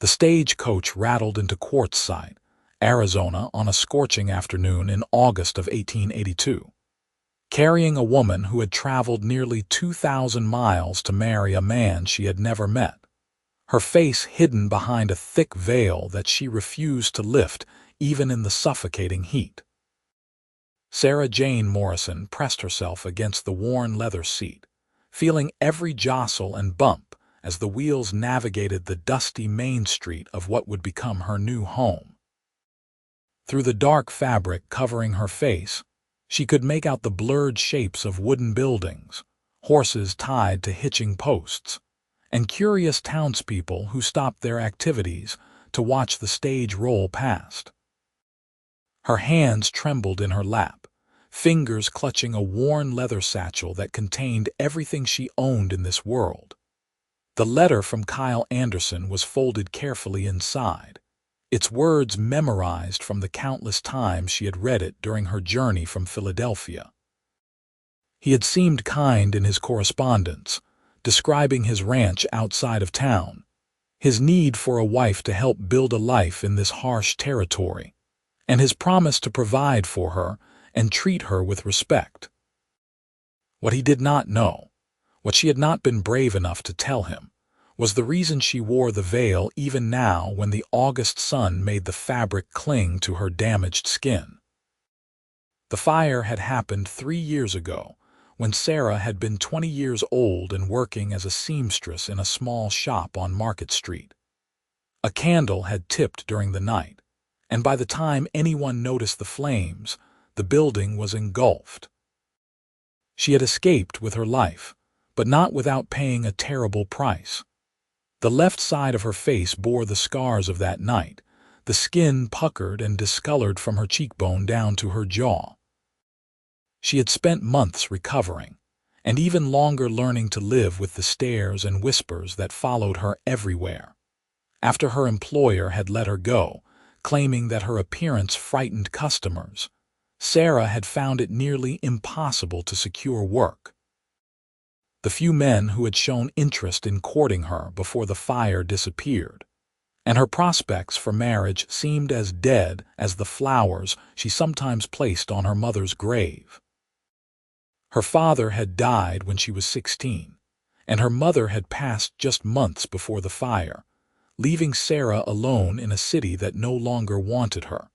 The stagecoach rattled into Quartzsite, Arizona on a scorching afternoon in August of 1882, carrying a woman who had traveled nearly 2,000 miles to marry a man she had never met, her face hidden behind a thick veil that she refused to lift even in the suffocating heat. Sarah Jane Morrison pressed herself against the worn leather seat, feeling every jostle and bump as the wheels navigated the dusty main street of what would become her new home. Through the dark fabric covering her face, she could make out the blurred shapes of wooden buildings, horses tied to hitching posts, and curious townspeople who stopped their activities to watch the stage roll past. Her hands trembled in her lap, fingers clutching a worn leather satchel that contained everything she owned in this world. The letter from Kyle Anderson was folded carefully inside, its words memorized from the countless times she had read it during her journey from Philadelphia. He had seemed kind in his correspondence, describing his ranch outside of town, his need for a wife to help build a life in this harsh territory, and his promise to provide for her and treat her with respect. What he did not know, what she had not been brave enough to tell him, was the reason she wore the veil even now when the August sun made the fabric cling to her damaged skin. The fire had happened 3 years ago, when Sarah had been 20 years old and working as a seamstress in a small shop on Market Street. A candle had tipped during the night, and by the time anyone noticed the flames, the building was engulfed. She had escaped with her life, but not without paying a terrible price. The left side of her face bore the scars of that night, the skin puckered and discolored from her cheekbone down to her jaw. She had spent months recovering, and even longer learning to live with the stares and whispers that followed her everywhere. After her employer had let her go, claiming that her appearance frightened customers, Sarah had found it nearly impossible to secure work. The few men who had shown interest in courting her before the fire disappeared, and her prospects for marriage seemed as dead as the flowers she sometimes placed on her mother's grave. Her father had died when she was 16, and her mother had passed just months before the fire, leaving Sarah alone in a city that no longer wanted her.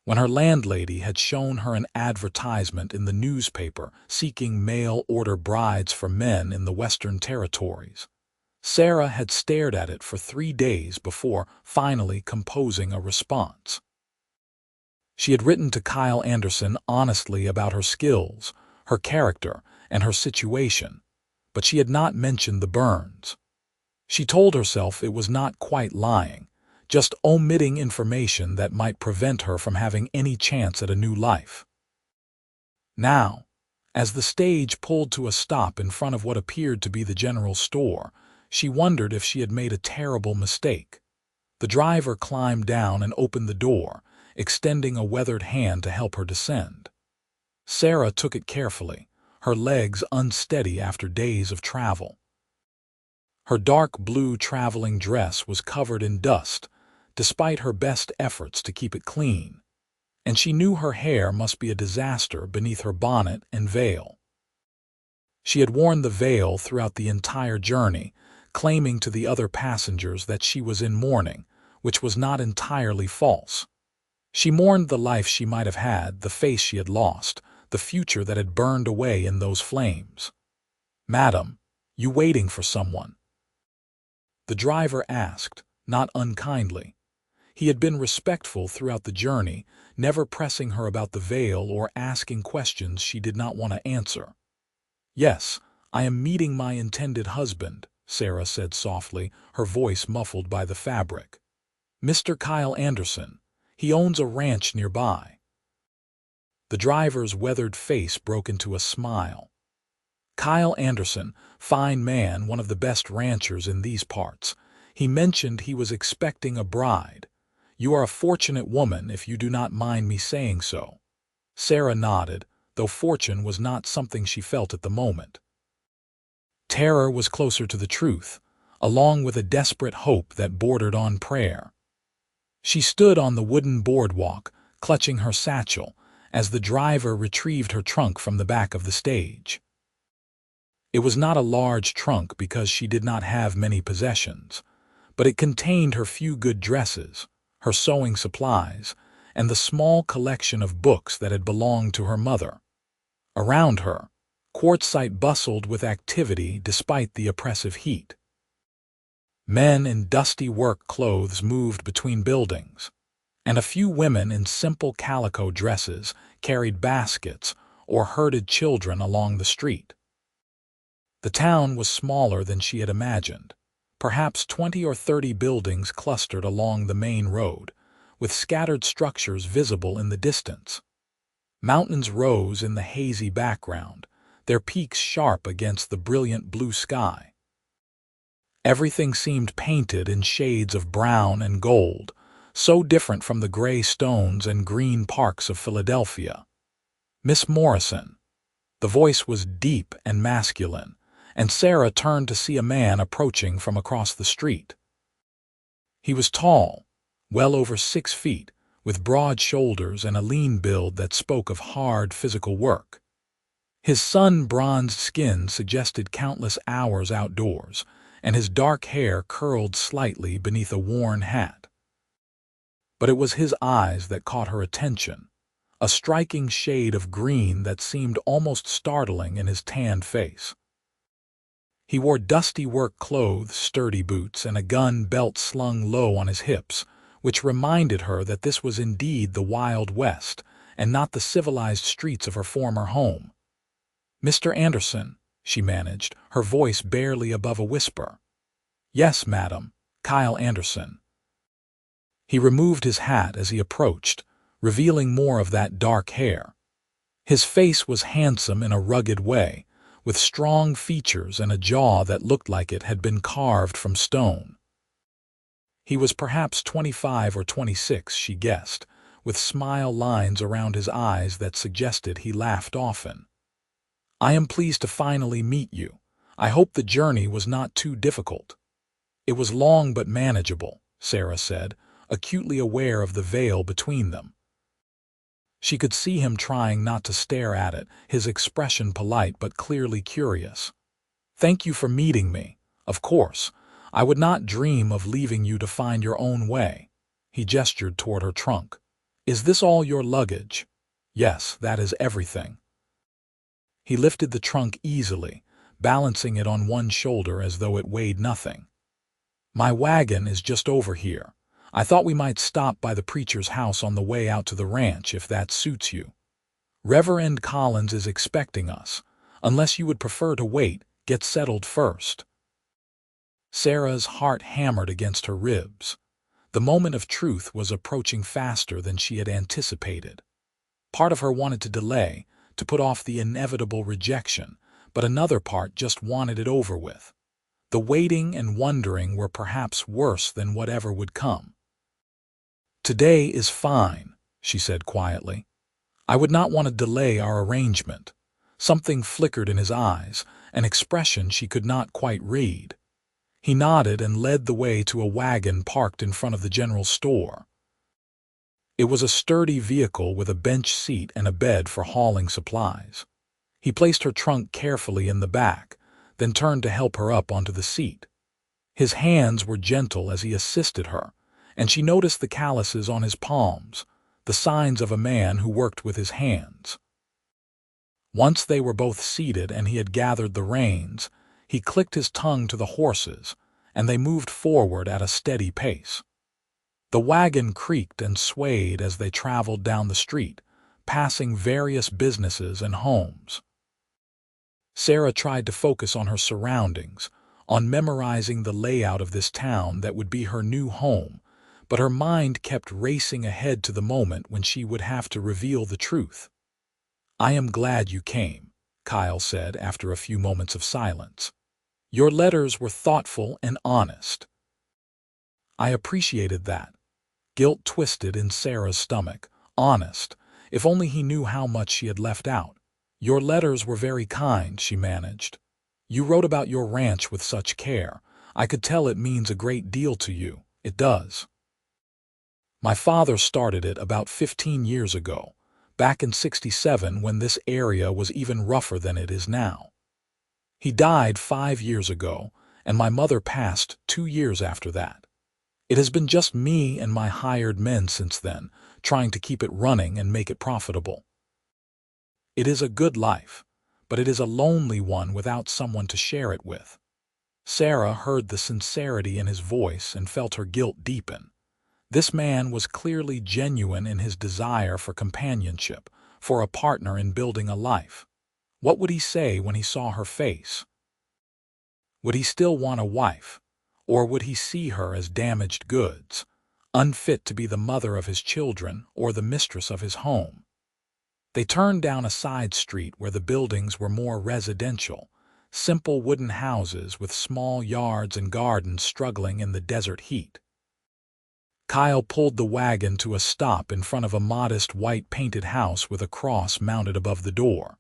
When her landlady had shown her an advertisement in the newspaper seeking mail-order brides for men in the Western Territories, Sarah had stared at it for 3 days before finally composing a response. She had written to Kyle Anderson honestly about her skills, her character, and her situation, but she had not mentioned the burns. She told herself it was not quite lying, just omitting information that might prevent her from having any chance at a new life. Now, as the stage pulled to a stop in front of what appeared to be the general store, she wondered if she had made a terrible mistake. The driver climbed down and opened the door, extending a weathered hand to help her descend. Sarah took it carefully, her legs unsteady after days of travel. Her dark blue traveling dress was covered in dust, despite her best efforts to keep it clean, and she knew her hair must be a disaster beneath her bonnet and veil. She had worn the veil throughout the entire journey, claiming to the other passengers that she was in mourning, which was not entirely false. She mourned the life she might have had, the face she had lost, the future that had burned away in those flames. "Madam, you waiting for someone?" The driver asked, not unkindly. He had been respectful throughout the journey, never pressing her about the veil or asking questions she did not want to answer. "Yes, I am meeting my intended husband," Sarah said softly, her voice muffled by the fabric. "Mr. Kyle Anderson. He owns a ranch nearby." The driver's weathered face broke into a smile. "Kyle Anderson, fine man, one of the best ranchers in these parts. He mentioned he was expecting a bride. You are a fortunate woman, if you do not mind me saying so." Sarah nodded, though fortune was not something she felt at the moment. Terror was closer to the truth. along with a desperate hope that bordered on prayer. She stood on the wooden boardwalk, clutching her satchel, as the driver retrieved her trunk from the back of the stage. It was not a large trunk because she did not have many possessions, but it contained her few good dresses, her sewing supplies, and the small collection of books that had belonged to her mother. Around her, Quartzsite bustled with activity despite the oppressive heat. Men in dusty work clothes moved between buildings, and a few women in simple calico dresses carried baskets or herded children along the street. The town was smaller than she had imagined, perhaps 20 or 30 buildings clustered along the main road, with scattered structures visible in the distance. Mountains rose in the hazy background, their peaks sharp against the brilliant blue sky. Everything seemed painted in shades of brown and gold, so different from the gray stones and green parks of Philadelphia. "Miss Morrison." The voice was deep and masculine, and Sarah turned to see a man approaching from across the street. He was tall, well over 6 feet, with broad shoulders and a lean build that spoke of hard physical work. His sun-bronzed skin suggested countless hours outdoors, and his dark hair curled slightly beneath a worn hat. But it was his eyes that caught her attention, a striking shade of green that seemed almost startling in his tanned face. He wore dusty work clothes, sturdy boots, and a gun belt slung low on his hips, which reminded her that this was indeed the Wild West and not the civilized streets of her former home. "Mr. Anderson," she managed, her voice barely above a whisper. "Yes, madam, Kyle Anderson." He removed his hat as he approached, revealing more of that dark hair. His face was handsome in a rugged way, with strong features and a jaw that looked like it had been carved from stone. He was perhaps 25 or 26, she guessed, with smile lines around his eyes that suggested he laughed often. "I am pleased to finally meet you. I hope the journey was not too difficult." "It was long but manageable," Sarah said, acutely aware of the veil between them. She could see him trying not to stare at it, his expression polite but clearly curious. "Thank you for meeting me. Of course, I would not dream of leaving you to find your own way." He gestured toward her trunk. "Is this all your luggage?" "Yes, that is everything." He lifted the trunk easily, balancing it on one shoulder as though it weighed nothing. "My wagon is just over here. I thought we might stop by the preacher's house on the way out to the ranch if that suits you. Reverend Collins is expecting us. Unless you would prefer to wait, get settled first." Sarah's heart hammered against her ribs. The moment of truth was approaching faster than she had anticipated. Part of her wanted to delay, to put off the inevitable rejection, but another part just wanted it over with. The waiting and wondering were perhaps worse than whatever would come. "Today is fine," she said quietly. "I would not want to delay our arrangement." Something flickered in his eyes, an expression she could not quite read. He nodded and led the way to a wagon parked in front of the general store. It was a sturdy vehicle with a bench seat and a bed for hauling supplies. He placed her trunk carefully in the back, then turned to help her up onto the seat. His hands were gentle as he assisted her, and she noticed the calluses on his palms, the signs of a man who worked with his hands. Once they were both seated and he had gathered the reins, he clicked his tongue to the horses, and they moved forward at a steady pace. The wagon creaked and swayed as they traveled down the street, passing various businesses and homes. Sarah tried to focus on her surroundings, on memorizing the layout of this town that would be her new home, but her mind kept racing ahead to the moment when she would have to reveal the truth. "I am glad you came," Kyle said after a few moments of silence. "Your letters were thoughtful and honest." "I appreciated that." Guilt twisted in Sarah's stomach. Honest. If only he knew how much she had left out. "Your letters were very kind," she managed. "You wrote about your ranch with such care. I could tell it means a great deal to you. It does. My father started it about 15 years ago, back in '67 when this area was even rougher than it is now. He died 5 years ago, and my mother passed 2 years after that. It has been just me and my hired men since then, trying to keep it running and make it profitable. It is a good life, but it is a lonely one without someone to share it with. Sarah heard the sincerity in his voice and felt her guilt deepen. This man was clearly genuine in his desire for companionship, for a partner in building a life. What would he say when he saw her face? Would he still want a wife, or would he see her as damaged goods, unfit to be the mother of his children or the mistress of his home? They turned down a side street where the buildings were more residential, simple wooden houses with small yards and gardens struggling in the desert heat. Kyle pulled the wagon to a stop in front of a modest white-painted house with a cross mounted above the door.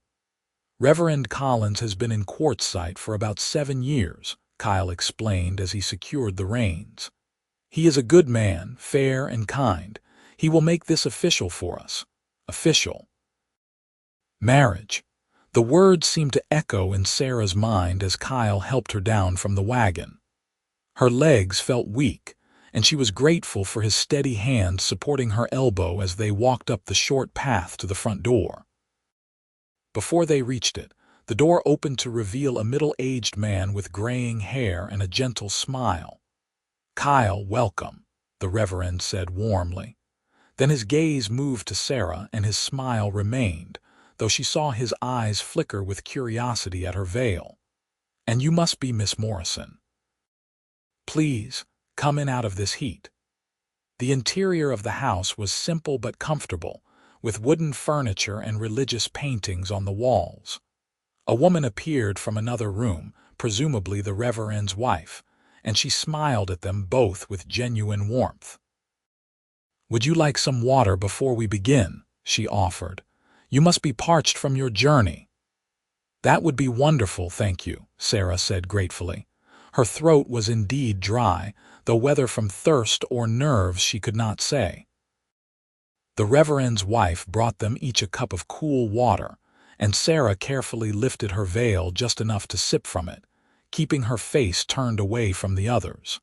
Reverend Collins has been in Quartzsite for about 7 years, Kyle explained as he secured the reins. He is a good man, fair and kind. He will make this official for us. Official. Marriage. The words seemed to echo in Sarah's mind as Kyle helped her down from the wagon. Her legs felt weak, and she was grateful for his steady hand supporting her elbow as they walked up the short path to the front door. Before they reached it, the door opened to reveal a middle-aged man with graying hair and a gentle smile. "Kyle, welcome," the Reverend said warmly. Then his gaze moved to Sarah and his smile remained, though she saw his eyes flicker with curiosity at her veil. "And you must be Miss Morrison. Please, come in out of this heat." The interior of the house was simple but comfortable, with wooden furniture and religious paintings on the walls. A woman appeared from another room, presumably the Reverend's wife, and she smiled at them both with genuine warmth. "Would you like some water before we begin?" she offered. "You must be parched from your journey." "That would be wonderful, thank you," Sarah said gratefully. Her throat was indeed dry, though whether from thirst or nerves she could not say. The Reverend's wife brought them each a cup of cool water, and Sarah carefully lifted her veil just enough to sip from it, keeping her face turned away from the others.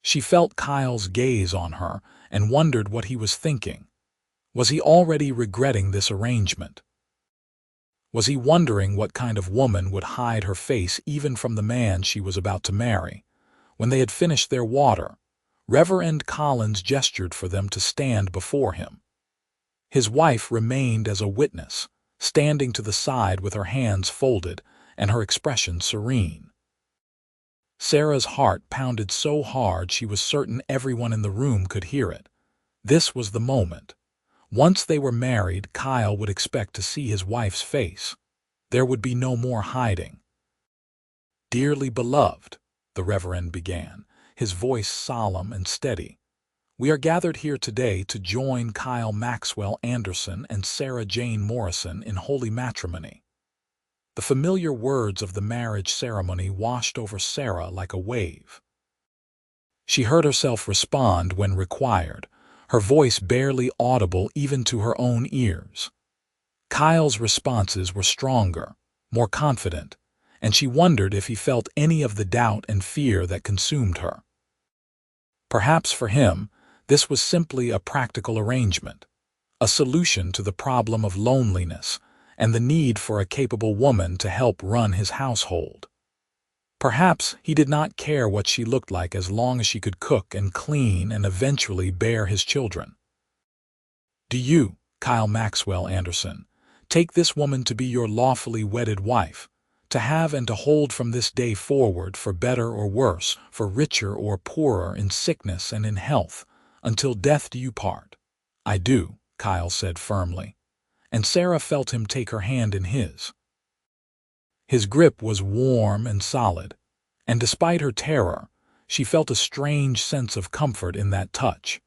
She felt Kyle's gaze on her and wondered what he was thinking. Was he already regretting this arrangement? Was he wondering what kind of woman would hide her face even from the man she was about to marry? When they had finished their water, Reverend Collins gestured for them to stand before him. His wife remained as a witness, standing to the side with her hands folded and her expression serene. Sarah's heart pounded so hard she was certain everyone in the room could hear it. This was the moment. Once they were married, Kyle would expect to see his wife's face. There would be no more hiding. "Dearly beloved," the Reverend began, his voice solemn and steady, "we are gathered here today to join Kyle Maxwell Anderson and Sarah Jane Morrison in holy matrimony." The familiar words of the marriage ceremony washed over Sarah like a wave. She heard herself respond when required, her voice barely audible even to her own ears. Kyle's responses were stronger, more confident, and she wondered if he felt any of the doubt and fear that consumed her. Perhaps for him, this was simply a practical arrangement, a solution to the problem of loneliness and the need for a capable woman to help run his household. Perhaps he did not care what she looked like as long as she could cook and clean and eventually bear his children. "Do you, Kyle Maxwell Anderson, take this woman to be your lawfully wedded wife, to have and to hold from this day forward for better or worse, for richer or poorer, in sickness and in health, until death do you part?" "I do," Kyle said firmly, and Sarah felt him take her hand in his. His grip was warm and solid, and despite her terror, she felt a strange sense of comfort in that touch.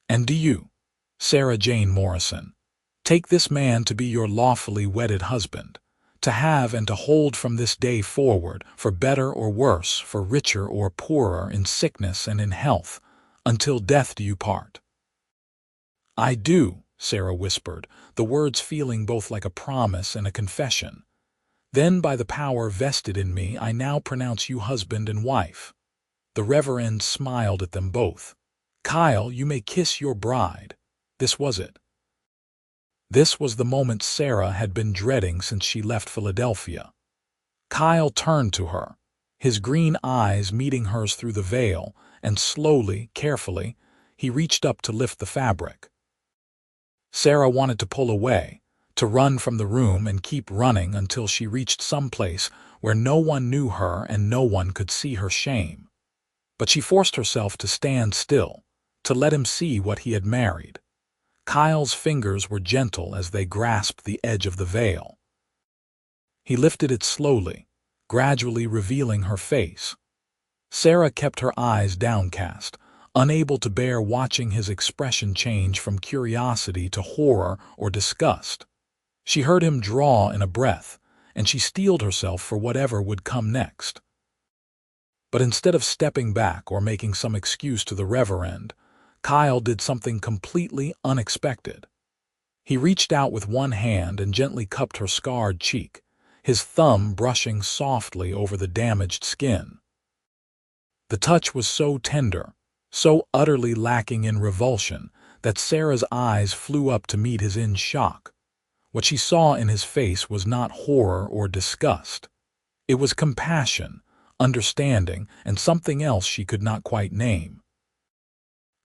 "And do you, Sarah Jane Morrison, take this man to be your lawfully wedded husband, to have and to hold from this day forward, for better or worse, for richer or poorer, in sickness and in health, until death do you part." "I do," Sarah whispered, the words feeling both like a promise and a confession. "Then, by the power vested in me, I now pronounce you husband and wife." The Reverend smiled at them both. "Kyle, you may kiss your bride." This was it. This was the moment Sarah had been dreading since she left Philadelphia. Kyle turned to her, his green eyes meeting hers through the veil, and slowly, carefully, he reached up to lift the fabric. Sarah wanted to pull away, to run from the room and keep running until she reached some place where no one knew her and no one could see her shame. But she forced herself to stand still, to let him see what he had married. Kyle's fingers were gentle as they grasped the edge of the veil. He lifted it slowly, gradually revealing her face. Sarah kept her eyes downcast, unable to bear watching his expression change from curiosity to horror or disgust. She heard him draw in a breath, and she steeled herself for whatever would come next. But instead of stepping back or making some excuse to the Reverend, Kyle did something completely unexpected. He reached out with one hand and gently cupped her scarred cheek, his thumb brushing softly over the damaged skin. The touch was so tender, so utterly lacking in revulsion, that Sarah's eyes flew up to meet his in shock. What she saw in his face was not horror or disgust. It was compassion, understanding, and something else she could not quite name.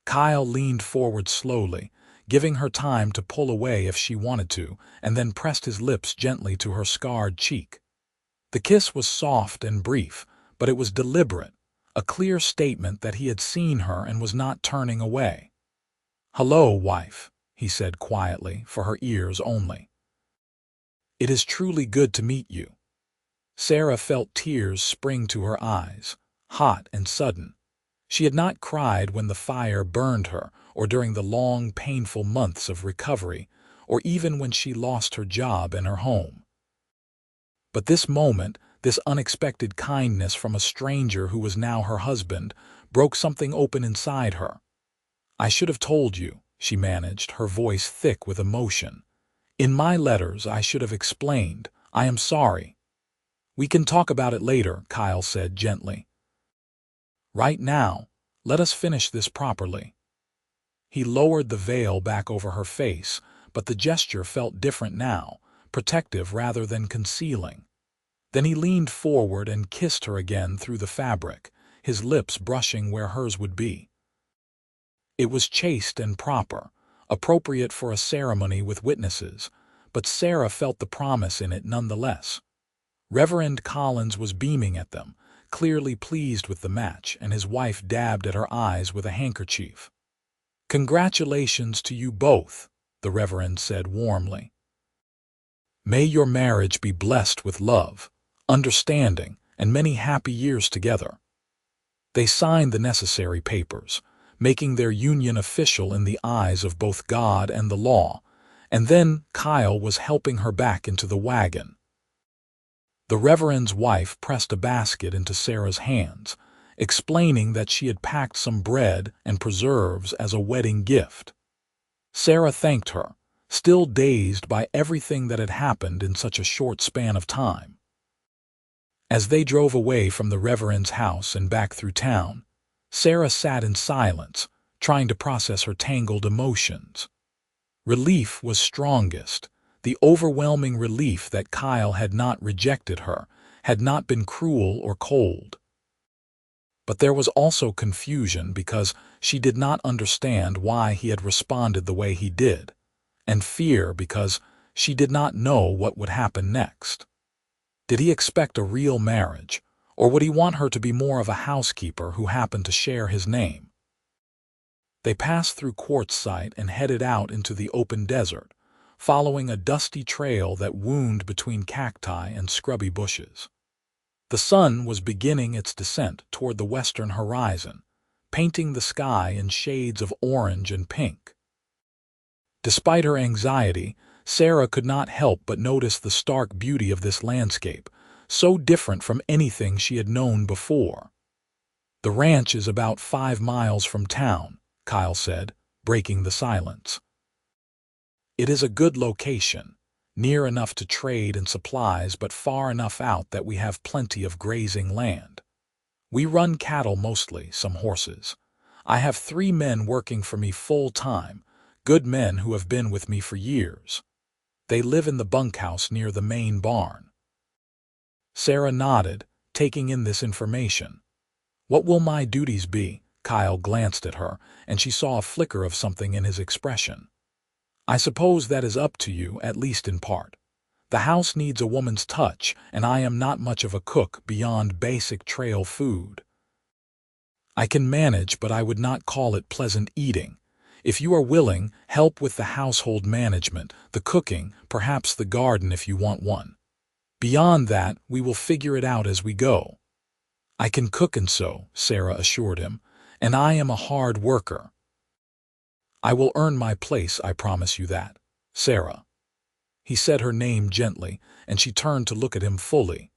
Kyle leaned forward slowly, giving her time to pull away if she wanted to, and then pressed his lips gently to her scarred cheek. The kiss was soft and brief, but it was deliberate, a clear statement that he had seen her and was not turning away. "Hello, wife," he said quietly, for her ears only. "It is truly good to meet you." Sarah felt tears spring to her eyes, hot and sudden. She had not cried when the fire burned her, or during the long, painful months of recovery, or even when she lost her job and her home. But this moment, this unexpected kindness from a stranger who was now her husband, broke something open inside her. "I should have told you," she managed, her voice thick with emotion. "In my letters, I should have explained. I am sorry." "We can talk about it later," Kyle said gently. "Right now, let us finish this properly." He lowered the veil back over her face, but the gesture felt different now, protective rather than concealing. Then he leaned forward and kissed her again through the fabric, his lips brushing where hers would be. It was chaste and proper, appropriate for a ceremony with witnesses, but Sarah felt the promise in it nonetheless. Reverend Collins was beaming at them, clearly pleased with the match, and his wife dabbed at her eyes with a handkerchief. "Congratulations to you both," the Reverend said warmly. "May your marriage be blessed with love, understanding, and many happy years together." They signed the necessary papers, making their union official in the eyes of both God and the law, and then Kyle was helping her back into the wagon. The Reverend's wife pressed a basket into Sarah's hands, explaining that she had packed some bread and preserves as a wedding gift. Sarah thanked her, still dazed by everything that had happened in such a short span of time. As they drove away from the Reverend's house and back through town, Sarah sat in silence, trying to process her tangled emotions. Relief was strongest, the overwhelming relief that Kyle had not rejected her, had not been cruel or cold. But there was also confusion because she did not understand why he had responded the way he did, and fear because she did not know what would happen next. Did he expect a real marriage, or would he want her to be more of a housekeeper who happened to share his name? They passed through Quartzsite and headed out into the open desert, following a dusty trail that wound between cacti and scrubby bushes. The sun was beginning its descent toward the western horizon, painting the sky in shades of orange and pink. Despite her anxiety, Sarah could not help but notice the stark beauty of this landscape, so different from anything she had known before. "The ranch is about 5 miles from town," Kyle said, breaking the silence. "It is a good location, near enough to trade and supplies but far enough out that we have plenty of grazing land. We run cattle mostly, some horses. I have 3 men working for me full-time, good men who have been with me for years. They live in the bunkhouse near the main barn." Sarah nodded, taking in this information. "What will my duties be?" Kyle glanced at her, and she saw a flicker of something in his expression. "I suppose that is up to you, at least in part. The house needs a woman's touch, and I am not much of a cook beyond basic trail food. I can manage, but I would not call it pleasant eating. If you are willing, help with the household management, the cooking, perhaps the garden if you want one. Beyond that, we will figure it out as we go." "I can cook and sew," Sarah assured him, "and I am a hard worker." "I will earn my place, I promise you that, Sarah." He said her name gently, and she turned to look at him fully.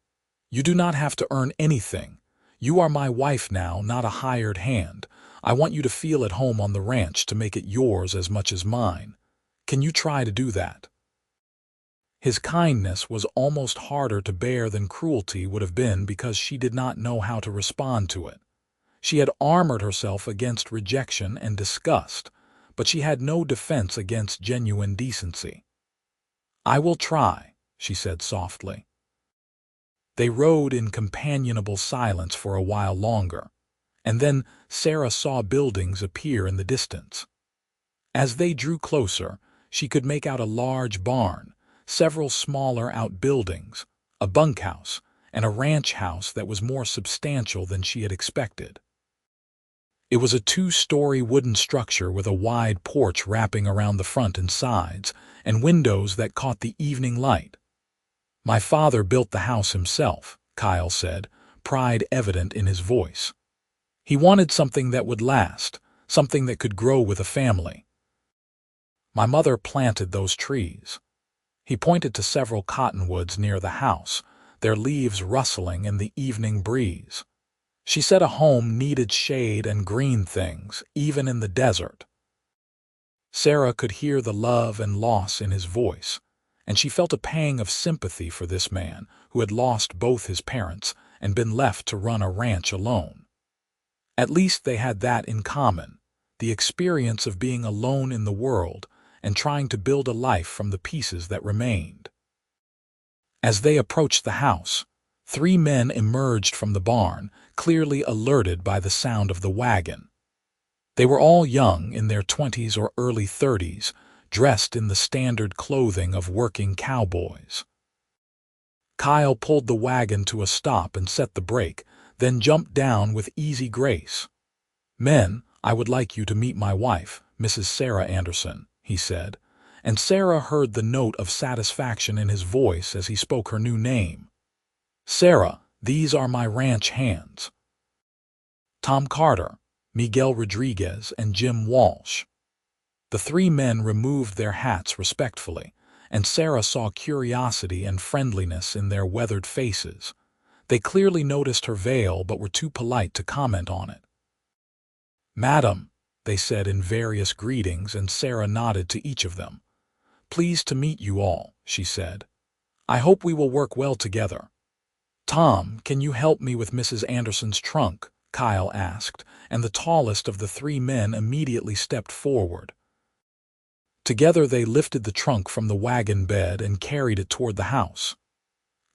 "You do not have to earn anything. You are my wife now, not a hired hand. I want you to feel at home on the ranch to make it yours as much as mine. Can you try to do that?" His kindness was almost harder to bear than cruelty would have been because she did not know how to respond to it. She had armored herself against rejection and disgust, but she had no defense against genuine decency. "I will try," she said softly. They rode in companionable silence for a while longer, and then Sarah saw buildings appear in the distance. As they drew closer, she could make out a large barn, several smaller outbuildings, a bunkhouse, and a ranch house that was more substantial than she had expected. It was a 2-story wooden structure with a wide porch wrapping around the front and sides, and windows that caught the evening light. "My father built the house himself," Kyle said, pride evident in his voice. "He wanted something that would last, something that could grow with a family. My mother planted those trees." He pointed to several cottonwoods near the house, their leaves rustling in the evening breeze. "She said a home needed shade and green things, even in the desert." Sarah could hear the love and loss in his voice, and she felt a pang of sympathy for this man who had lost both his parents and been left to run a ranch alone. At least they had that in common, the experience of being alone in the world and trying to build a life from the pieces that remained. As they approached the house, 3 men emerged from the barn, clearly alerted by the sound of the wagon. They were all young, in their 20s or early 30s, dressed in the standard clothing of working cowboys. Kyle pulled the wagon to a stop and set the brake, then jumped down with easy grace. "Men, I would like you to meet my wife, Mrs. Sarah Anderson," he said, and Sarah heard the note of satisfaction in his voice as he spoke her new name. "Sarah, these are my ranch hands. Tom Carter, Miguel Rodriguez, and Jim Walsh." The 3 men removed their hats respectfully, and Sarah saw curiosity and friendliness in their weathered faces. They clearly noticed her veil but were too polite to comment on it. "Madam," they said in various greetings, and Sarah nodded to each of them. "Pleased to meet you all," she said. "I hope we will work well together." "Tom, can you help me with Mrs. Anderson's trunk?" Kyle asked, and the tallest of the 3 men immediately stepped forward. Together they lifted the trunk from the wagon bed and carried it toward the house.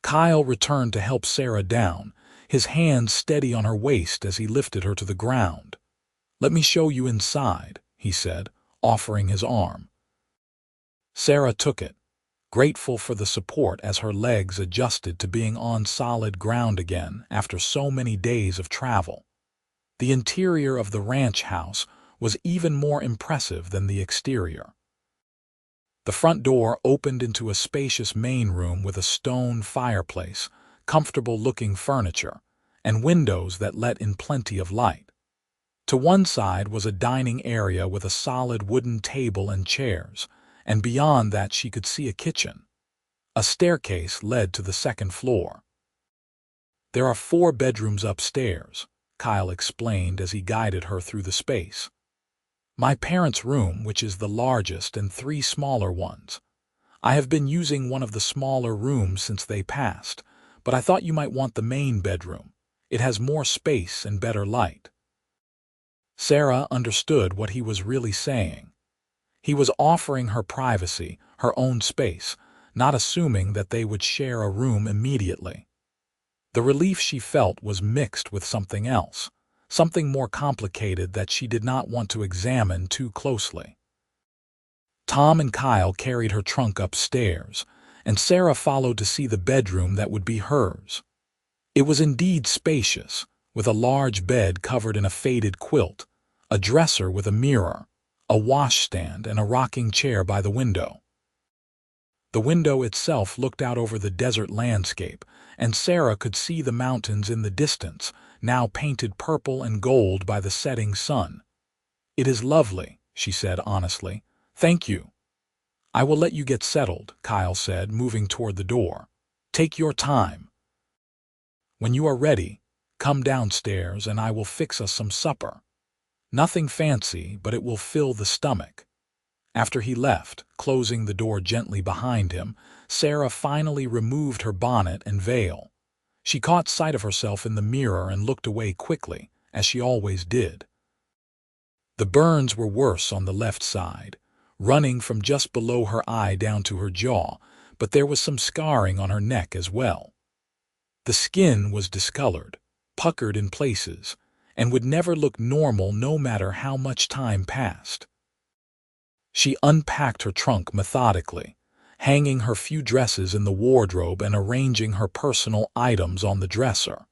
Kyle returned to help Sarah down, his hands steady on her waist as he lifted her to the ground. "Let me show you inside," he said, offering his arm. Sarah took it, grateful for the support as her legs adjusted to being on solid ground again after so many days of travel. The interior of the ranch house was even more impressive than the exterior. The front door opened into a spacious main room with a stone fireplace, comfortable-looking furniture, and windows that let in plenty of light. To one side was a dining area with a solid wooden table and chairs, and beyond that she could see a kitchen. A staircase led to the second floor. "There are 4 bedrooms upstairs," Kyle explained as he guided her through the space. "My parents' room, which is the largest, and 3 smaller ones. I have been using one of the smaller rooms since they passed, but I thought you might want the main bedroom. It has more space and better light." Sarah understood what he was really saying. He was offering her privacy, her own space, not assuming that they would share a room immediately. The relief she felt was mixed with something else, something more complicated that she did not want to examine too closely. Tom and Kyle carried her trunk upstairs, and Sarah followed to see the bedroom that would be hers. It was indeed spacious, with a large bed covered in a faded quilt, a dresser with a mirror, a washstand, and a rocking chair by the window. The window itself looked out over the desert landscape, and Sarah could see the mountains in the distance, now painted purple and gold by the setting sun. "It is lovely," she said honestly. "Thank you." "I will let you get settled," Kyle said, moving toward the door. "Take your time. When you are ready, come downstairs and I will fix us some supper. Nothing fancy, but it will fill the stomach." After he left, closing the door gently behind him, Sarah finally removed her bonnet and veil. She caught sight of herself in the mirror and looked away quickly, as she always did. The burns were worse on the left side, running from just below her eye down to her jaw, but there was some scarring on her neck as well. The skin was discolored, puckered in places, and would never look normal no matter how much time passed. She unpacked her trunk methodically, hanging her few dresses in the wardrobe and arranging her personal items on the dresser.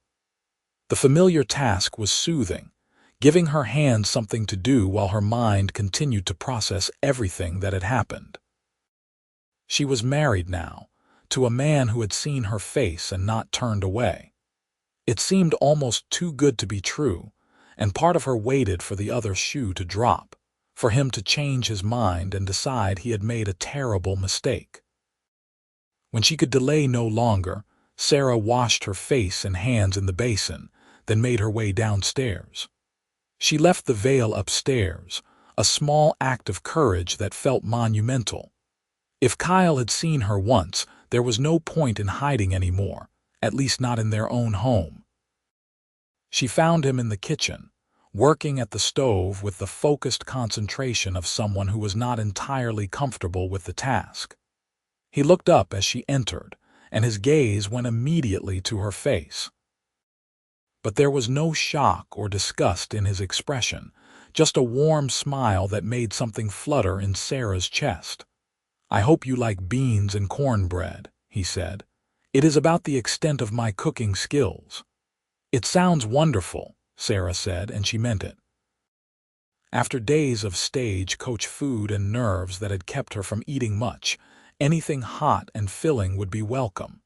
The familiar task was soothing, giving her hands something to do while her mind continued to process everything that had happened. She was married now, to a man who had seen her face and not turned away. It seemed almost too good to be true, and part of her waited for the other shoe to drop, for him to change his mind and decide he had made a terrible mistake. When she could delay no longer, Sarah washed her face and hands in the basin, then made her way downstairs. She left the veil upstairs, a small act of courage that felt monumental. If Kyle had seen her once, there was no point in hiding anymore, at least not in their own home. She found him in the kitchen, working at the stove with the focused concentration of someone who was not entirely comfortable with the task. He looked up as she entered, and his gaze went immediately to her face. But there was no shock or disgust in his expression, just a warm smile that made something flutter in Sarah's chest. "I hope you like beans and cornbread," he said. "It is about the extent of my cooking skills." "It sounds wonderful," Sarah said, and she meant it. After days of stage-coach food and nerves that had kept her from eating much, anything hot and filling would be welcome.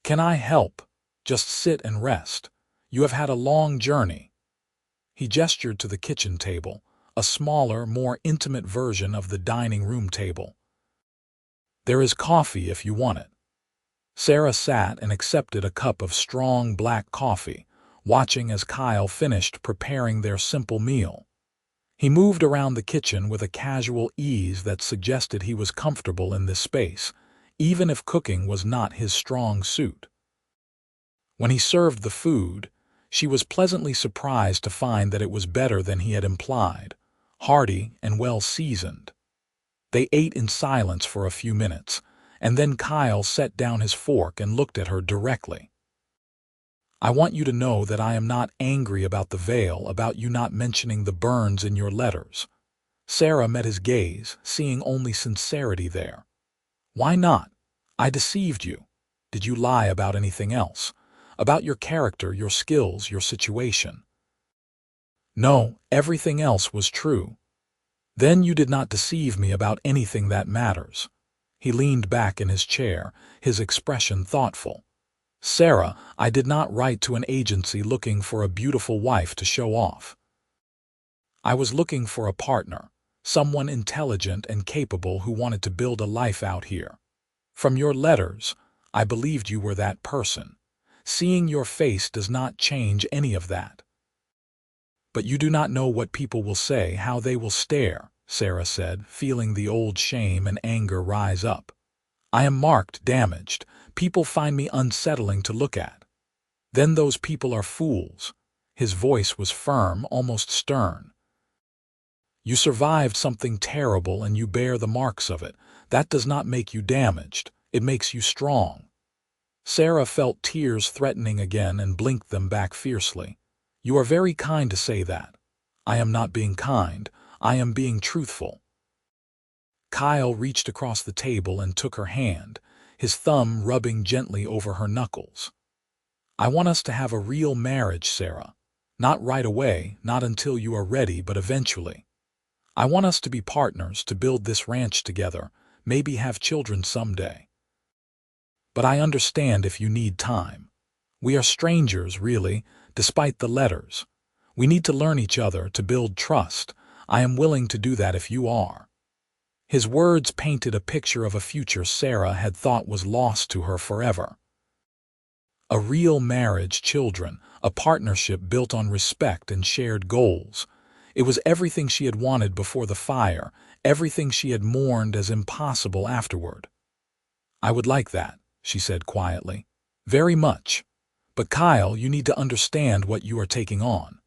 "Can I help? Just sit and rest. You have had a long journey." He gestured to the kitchen table, a smaller, more intimate version of the dining room table. "There is coffee if you want it." Sarah sat and accepted a cup of strong black coffee, watching as Kyle finished preparing their simple meal. He moved around the kitchen with a casual ease that suggested he was comfortable in this space, even if cooking was not his strong suit. When he served the food, she was pleasantly surprised to find that it was better than he had implied, hearty and well-seasoned. They ate in silence for a few minutes, and then Kyle set down his fork and looked at her directly. "I want you to know that I am not angry about the veil, about you not mentioning the burns in your letters." Sarah met his gaze, seeing only sincerity there. "Why not? I deceived you. Did you lie about anything else? About your character, your skills, your situation?" "No, everything else was true." "Then you did not deceive me about anything that matters." He leaned back in his chair, his expression thoughtful. "Sarah, I did not write to an agency looking for a beautiful wife to show off. I was looking for a partner, someone intelligent and capable who wanted to build a life out here. From your letters, I believed you were that person. Seeing your face does not change any of that. But you do not know what people will say, how they will stare, Sarah said, feeling the old shame and anger rise up. I am marked, damaged. People find me unsettling to look at. Then those people are fools. His voice was firm, almost stern. You survived something terrible and you bear the marks of it. That does not make you damaged. It makes you strong. Sarah felt tears threatening again and blinked them back fiercely. You are very kind to say that. I am not being kind. I am being truthful. Kyle reached across the table and took her hand, his thumb rubbing gently over her knuckles. I want us to have a real marriage, Sarah. Not right away, not until you are ready, but eventually. I want us to be partners, to build this ranch together, maybe have children someday. But I understand if you need time. We are strangers, really, despite the letters. We need to learn each other, to build trust. I am willing to do that if you are. His words painted a picture of a future Sarah had thought was lost to her forever. A real marriage, children, a partnership built on respect and shared goals. It was everything she had wanted before the fire, everything she had mourned as impossible afterward. I would like that, she said quietly. Very much. But Kyle, you need to understand what you are taking on.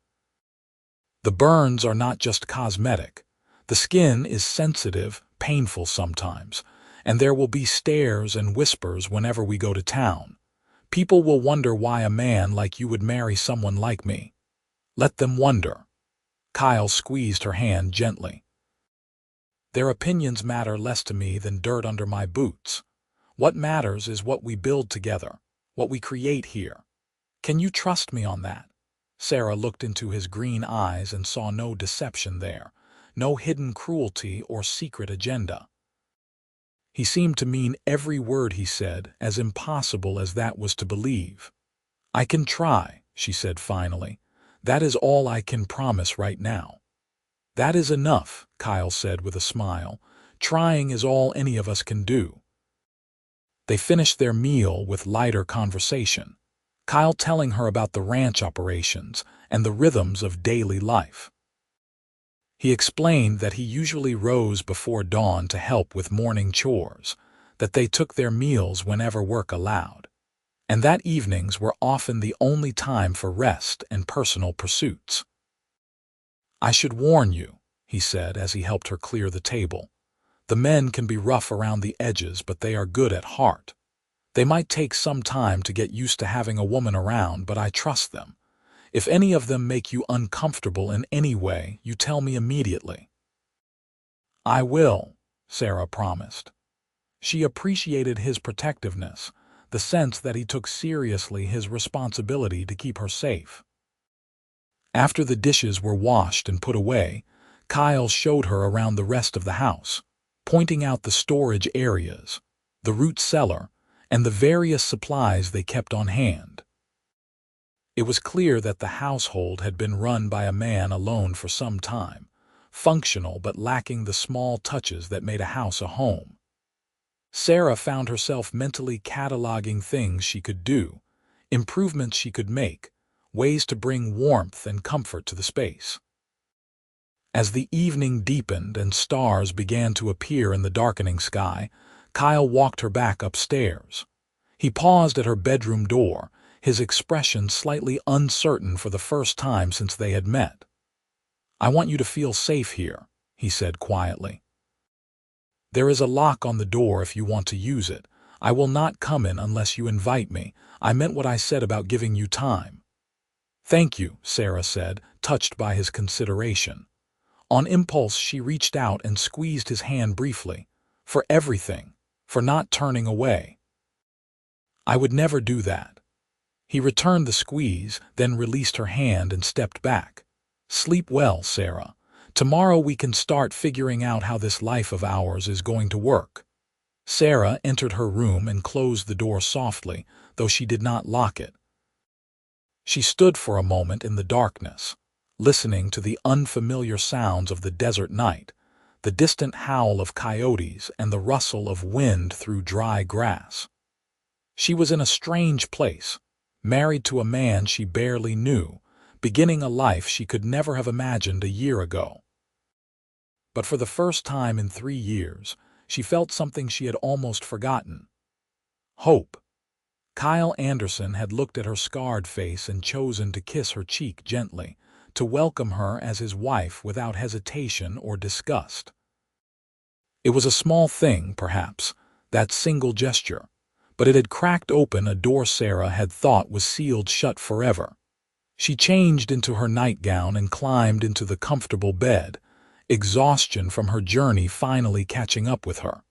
The burns are not just cosmetic. The skin is sensitive, painful sometimes, and there will be stares and whispers whenever we go to town. People will wonder why a man like you would marry someone like me. Let them wonder. Kyle squeezed her hand gently. Their opinions matter less to me than dirt under my boots. What matters is what we build together, what we create here. Can you trust me on that? Sarah looked into his green eyes and saw no deception there, no hidden cruelty or secret agenda. He seemed to mean every word he said, as impossible as that was to believe. I can try, she said finally. That is all I can promise right now. That is enough, Kyle said with a smile. Trying is all any of us can do. They finished their meal with lighter conversation, Kyle telling her about the ranch operations and the rhythms of daily life. He explained that he usually rose before dawn to help with morning chores, that they took their meals whenever work allowed, and that evenings were often the only time for rest and personal pursuits. I should warn you, he said as he helped her clear the table. The men can be rough around the edges, but they are good at heart. They might take some time to get used to having a woman around, but I trust them. If any of them make you uncomfortable in any way, you tell me immediately. I will, Sarah promised. She appreciated his protectiveness, the sense that he took seriously his responsibility to keep her safe. After the dishes were washed and put away, Kyle showed her around the rest of the house, pointing out the storage areas, the root cellar, and the various supplies they kept on hand. It was clear that the household had been run by a man alone for some time, functional but lacking the small touches that made a house a home. Sarah found herself mentally cataloging things she could do, improvements she could make, ways to bring warmth and comfort to the space. As the evening deepened and stars began to appear in the darkening sky, Kyle walked her back upstairs. He paused at her bedroom door, his expression slightly uncertain for the first time since they had met. I want you to feel safe here, he said quietly. There is a lock on the door if you want to use it. I will not come in unless you invite me. I meant what I said about giving you time. Thank you, Sarah said, touched by his consideration. On impulse, she reached out and squeezed his hand briefly. For everything, for not turning away. I would never do that. He returned the squeeze, then released her hand and stepped back. Sleep well, Sarah. Tomorrow we can start figuring out how this life of ours is going to work. Sarah entered her room and closed the door softly, though she did not lock it. She stood for a moment in the darkness, listening to the unfamiliar sounds of the desert night, the distant howl of coyotes and the rustle of wind through dry grass. She was in a strange place, married to a man she barely knew, beginning a life she could never have imagined a year ago. But for the first time in 3 years, she felt something she had almost forgotten: hope. Kyle Anderson had looked at her scarred face and chosen to kiss her cheek gently, to welcome her as his wife without hesitation or disgust. It was a small thing, perhaps, that single gesture, but it had cracked open a door Sarah had thought was sealed shut forever. She changed into her nightgown and climbed into the comfortable bed, exhaustion from her journey finally catching up with her.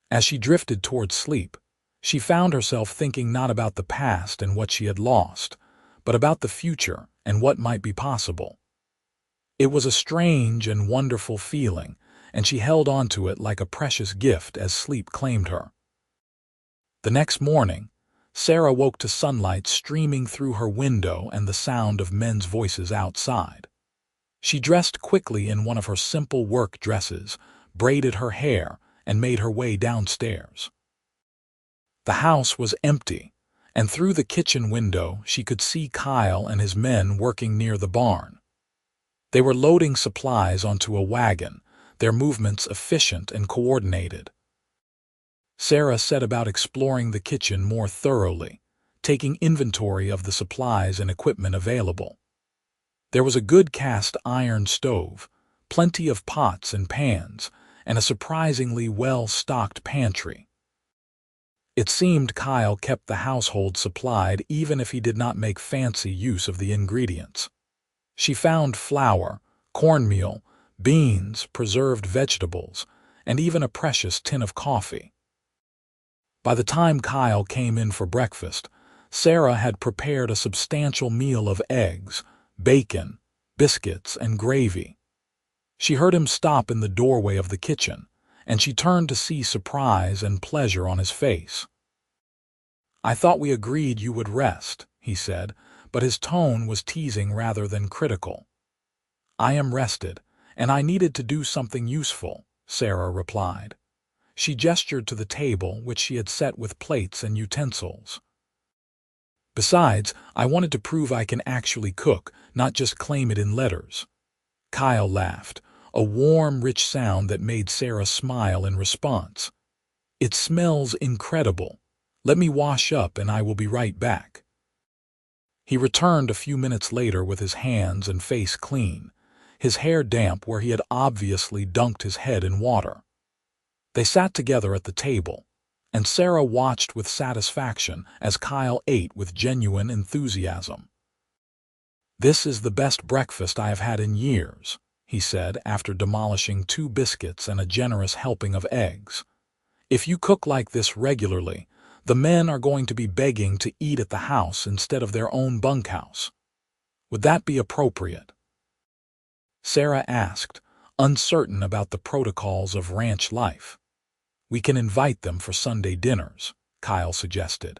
As she drifted toward sleep, she found herself thinking not about the past and what she had lost, but about the future and what might be possible. It was a strange and wonderful feeling, and she held on to it like a precious gift as sleep claimed her. The next morning, Sarah woke to sunlight streaming through her window and the sound of men's voices outside. She dressed quickly in one of her simple work dresses, braided her hair, and made her way downstairs. The house was empty, and through the kitchen window she could see Kyle and his men working near the barn. They were loading supplies onto a wagon, their movements efficient and coordinated. Sarah set about exploring the kitchen more thoroughly, taking inventory of the supplies and equipment available. There was a good cast iron stove, plenty of pots and pans, and a surprisingly well-stocked pantry. It seemed Kyle kept the household supplied even if he did not make fancy use of the ingredients. She found flour, cornmeal, beans, preserved vegetables, and even a precious tin of coffee. By the time Kyle came in for breakfast, Sarah had prepared a substantial meal of eggs, bacon, biscuits, and gravy. She heard him stop in the doorway of the kitchen, and she turned to see surprise and pleasure on his face. "I thought we agreed you would rest," he said, but his tone was teasing rather than critical. "I am rested, and I needed to do something useful," Sarah replied. She gestured to the table, which she had set with plates and utensils. "Besides, I wanted to prove I can actually cook, not just claim it in letters." Kyle laughed, a warm, rich sound that made Sarah smile in response. "It smells incredible. Let me wash up and I will be right back." He returned a few minutes later with his hands and face clean, his hair damp where he had obviously dunked his head in water. They sat together at the table, and Sarah watched with satisfaction as Kyle ate with genuine enthusiasm. "This is the best breakfast I have had in years," he said after demolishing 2 biscuits and a generous helping of eggs. "If you cook like this regularly, the men are going to be begging to eat at the house instead of their own bunkhouse. Would that be appropriate?" Sarah asked, uncertain about the protocols of ranch life. "We can invite them for Sunday dinners," Kyle suggested.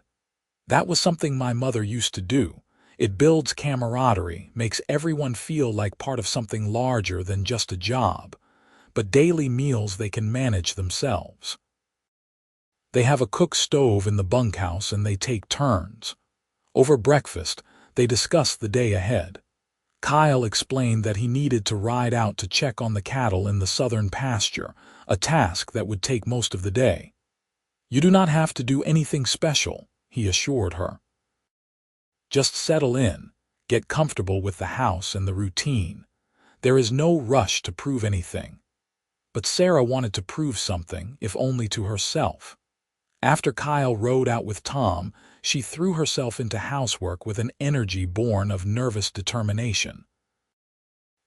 "That was something my mother used to do. It builds camaraderie, makes everyone feel like part of something larger than just a job, but daily meals they can manage themselves. They have a cook stove in the bunkhouse and they take turns. Over breakfast, they discuss the day ahead." Kyle explained that he needed to ride out to check on the cattle in the southern pasture, a task that would take most of the day. "You do not have to do anything special," he assured her. "Just settle in, get comfortable with the house and the routine. There is no rush to prove anything." But Sarah wanted to prove something, if only to herself. After Kyle rode out with Tom, she threw herself into housework with an energy born of nervous determination.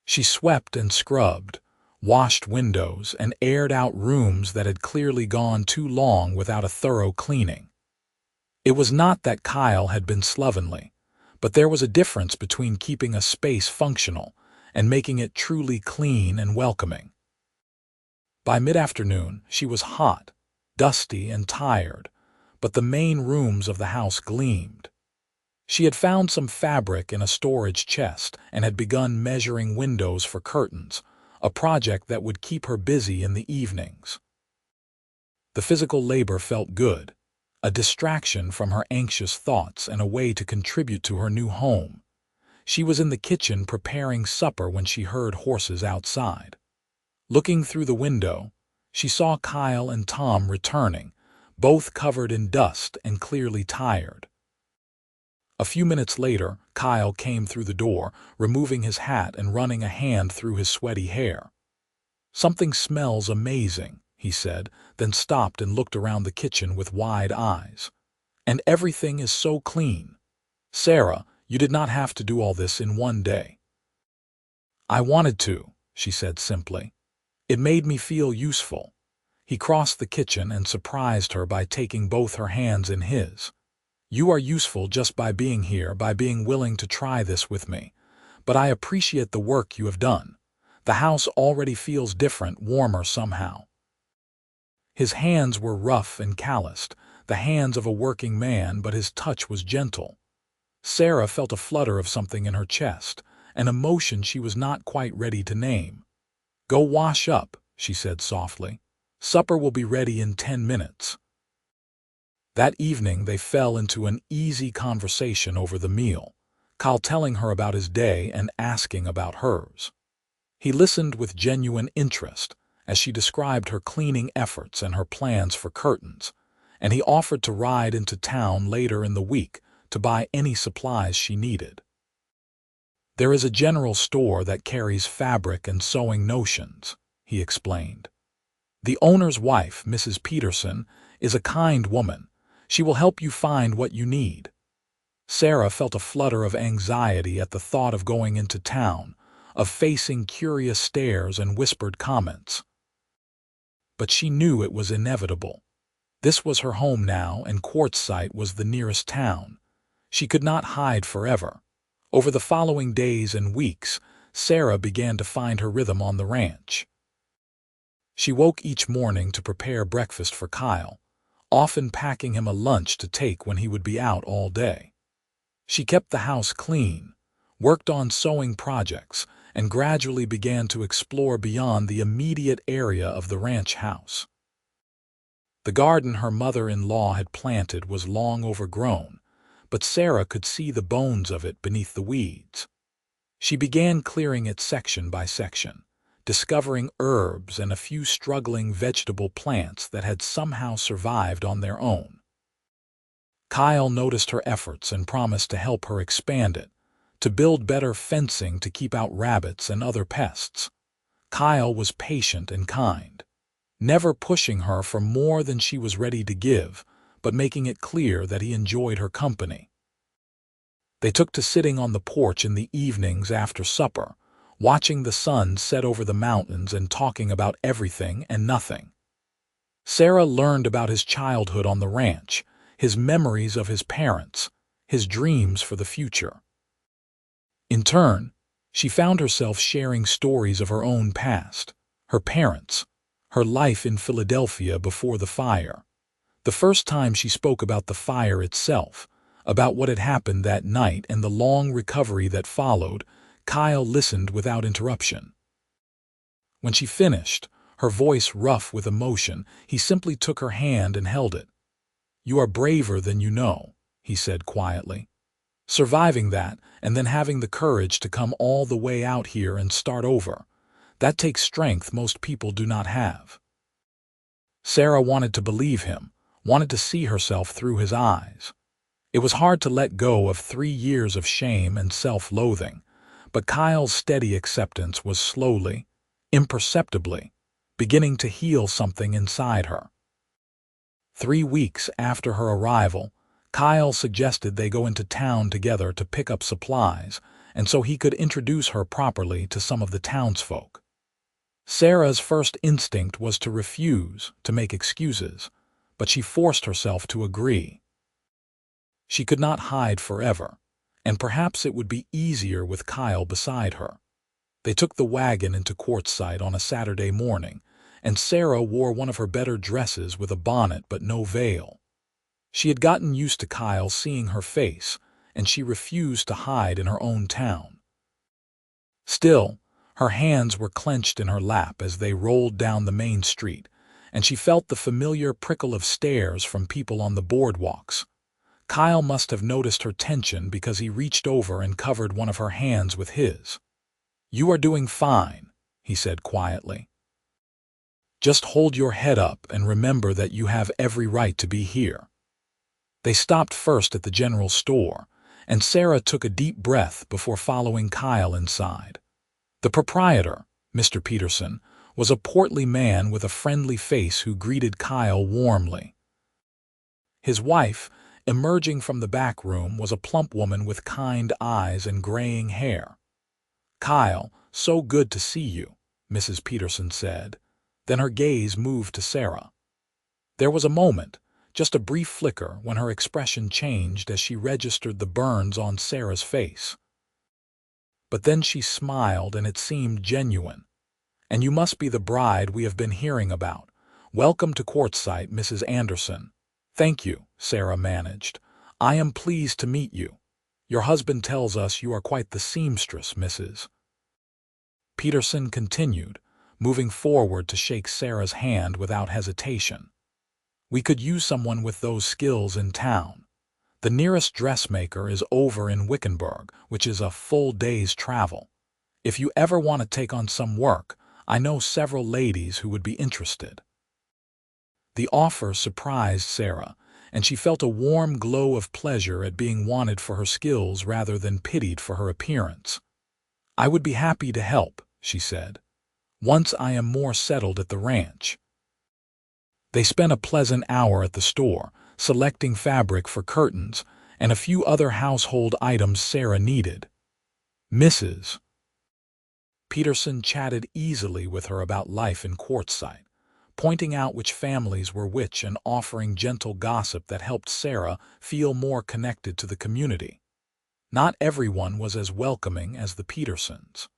She swept and scrubbed, washed windows, and aired out rooms that had clearly gone too long without a thorough cleaning. It was not that Kyle had been slovenly, but there was a difference between keeping a space functional and making it truly clean and welcoming. By mid-afternoon, she was hot, dusty, and tired, but the main rooms of the house gleamed. She had found some fabric in a storage chest and had begun measuring windows for curtains, a project that would keep her busy in the evenings. The physical labor felt good, a distraction from her anxious thoughts and a way to contribute to her new home. She was in the kitchen preparing supper when she heard horses outside. Looking through the window, she saw Kyle and Tom returning, both covered in dust and clearly tired. A few minutes later, Kyle came through the door, removing his hat and running a hand through his sweaty hair. "Something smells amazing," he said, then stopped and looked around the kitchen with wide eyes. "And everything is so clean. Sarah, you did not have to do all this in one day." "I wanted to," she said simply. "It made me feel useful." He crossed the kitchen and surprised her by taking both her hands in his. "You are useful just by being here, by being willing to try this with me. But I appreciate the work you have done. The house already feels different, warmer somehow." His hands were rough and calloused, the hands of a working man, but his touch was gentle. Sarah felt a flutter of something in her chest, an emotion she was not quite ready to name. "Go wash up," she said softly. "Supper will be ready in 10 minutes. That evening they fell into an easy conversation over the meal, Kyle telling her about his day and asking about hers. He listened with genuine interest as she described her cleaning efforts and her plans for curtains, and he offered to ride into town later in the week to buy any supplies she needed. "There is a general store that carries fabric and sewing notions," he explained. "The owner's wife, Mrs. Peterson, is a kind woman. She will help you find what you need." Sarah felt a flutter of anxiety at the thought of going into town, of facing curious stares and whispered comments. But she knew it was inevitable. This was her home now, and Quartzsite was the nearest town. She could not hide forever. Over the following days and weeks, Sarah began to find her rhythm on the ranch. She woke each morning to prepare breakfast for Kyle, often packing him a lunch to take when he would be out all day. She kept the house clean, worked on sewing projects, and gradually began to explore beyond the immediate area of the ranch house. The garden her mother-in-law had planted was long overgrown, but Sarah could see the bones of it beneath the weeds. She began clearing it section by section, discovering herbs and a few struggling vegetable plants that had somehow survived on their own. Kyle noticed her efforts and promised to help her expand it, to build better fencing to keep out rabbits and other pests. Kyle was patient and kind, never pushing her for more than she was ready to give, but making it clear that he enjoyed her company. They took to sitting on the porch in the evenings after supper, watching the sun set over the mountains and talking about everything and nothing. Sarah learned about his childhood on the ranch, his memories of his parents, his dreams for the future. In turn, she found herself sharing stories of her own past, her parents, her life in Philadelphia before the fire. The first time she spoke about the fire itself, about what had happened that night and the long recovery that followed, Kyle listened without interruption. When she finished, her voice rough with emotion, he simply took her hand and held it. "You are braver than you know," he said quietly. "Surviving that and then having the courage to come all the way out here and start over, that takes strength most people do not have." Sarah wanted to believe him, wanted to see herself through his eyes. It was hard to let go of 3 years of shame and self-loathing, but Kyle's steady acceptance was slowly, imperceptibly, beginning to heal something inside her. 3 weeks after her arrival, Kyle suggested they go into town together to pick up supplies, and so he could introduce her properly to some of the townsfolk. Sarah's first instinct was to refuse, to make excuses, but she forced herself to agree. She could not hide forever, and perhaps it would be easier with Kyle beside her. They took the wagon into Quartzsite on a Saturday morning, and Sarah wore one of her better dresses with a bonnet but no veil. She had gotten used to Kyle seeing her face, and she refused to hide in her own town. Still, Her hands were clenched in her lap as they rolled down the main street, and she felt the familiar prickle of stares from people on the boardwalks. Kyle must have noticed her tension because he reached over and covered one of her hands with his. "You are doing fine," he said quietly. "Just hold your head up and remember that you have every right to be here." They stopped first at the general store, and Sarah took a deep breath before following Kyle inside. The proprietor, Mr. Peterson, was a portly man with a friendly face who greeted Kyle warmly. His wife, emerging from the back room, was a plump woman with kind eyes and graying hair. "Kyle, so good to see you," Mrs. Peterson said. Then her gaze moved to Sarah. There was a moment, just a brief flicker, when her expression changed as she registered the burns on Sarah's face. But then she smiled, and it seemed genuine. "And you must be the bride we have been hearing about. Welcome to Quartzsite, Mrs. Anderson." "Thank you," Sarah managed. "I am pleased to meet you. Your husband tells us you are quite the seamstress, Mrs." Peterson continued, moving forward to shake Sarah's hand without hesitation. "We could use someone with those skills in town. The nearest dressmaker is over in Wickenburg, which is a full day's travel. If you ever want to take on some work, I know several ladies who would be interested." The offer surprised Sarah, and she felt a warm glow of pleasure at being wanted for her skills rather than pitied for her appearance. "I would be happy to help," she said, "once I am more settled at the ranch." They spent a pleasant hour at the store, selecting fabric for curtains and a few other household items Sarah needed. Mrs. Peterson chatted easily with her about life in Quartzsite, pointing out which families were which and offering gentle gossip that helped Sarah feel more connected to the community. Not everyone was as welcoming as the Petersons.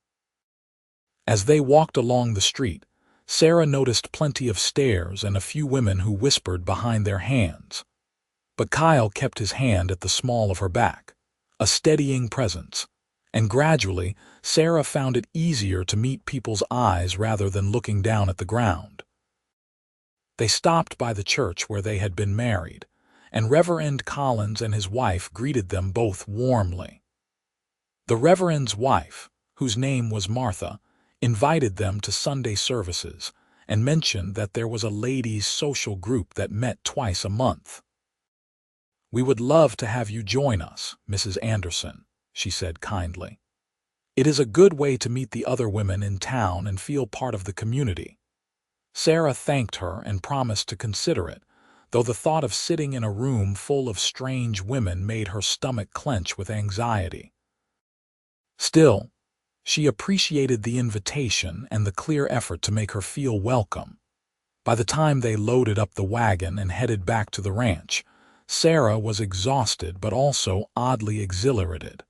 As they walked along the street, Sarah noticed plenty of stares and a few women who whispered behind their hands. But Kyle kept his hand at the small of her back, a steadying presence, and gradually Sarah found it easier to meet people's eyes rather than looking down at the ground. They stopped by the church where they had been married, and Reverend Collins and his wife greeted them both warmly. The Reverend's wife, whose name was Martha, invited them to Sunday services and mentioned that there was a ladies' social group that met twice a month. "We would love to have you join us, Mrs. Anderson," she said kindly. "It is a good way to meet the other women in town and feel part of the community." Sarah thanked her and promised to consider it, though the thought of sitting in a room full of strange women made her stomach clench with anxiety. Still, she appreciated the invitation and the clear effort to make her feel welcome. By the time they loaded up the wagon and headed back to the ranch, Sarah was exhausted but also oddly exhilarated.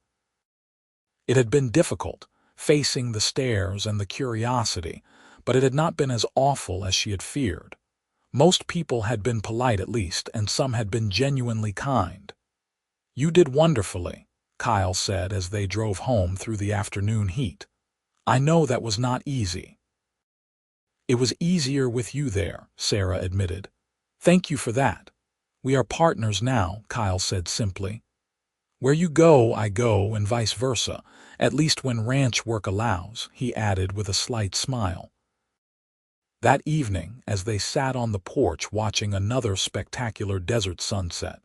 It had been difficult, facing the stares and the curiosity, but it had not been as awful as she had feared. Most people had been polite at least, and some had been genuinely kind. "You did wonderfully," Kyle said as they drove home through the afternoon heat. "I know that was not easy." "It was easier with you there," Sarah admitted. "Thank you for that. We are partners now," Kyle said simply. "Where you go, I go, and vice versa, at least when ranch work allows," he added with a slight smile. That evening, as they sat on the porch watching another spectacular desert sunset,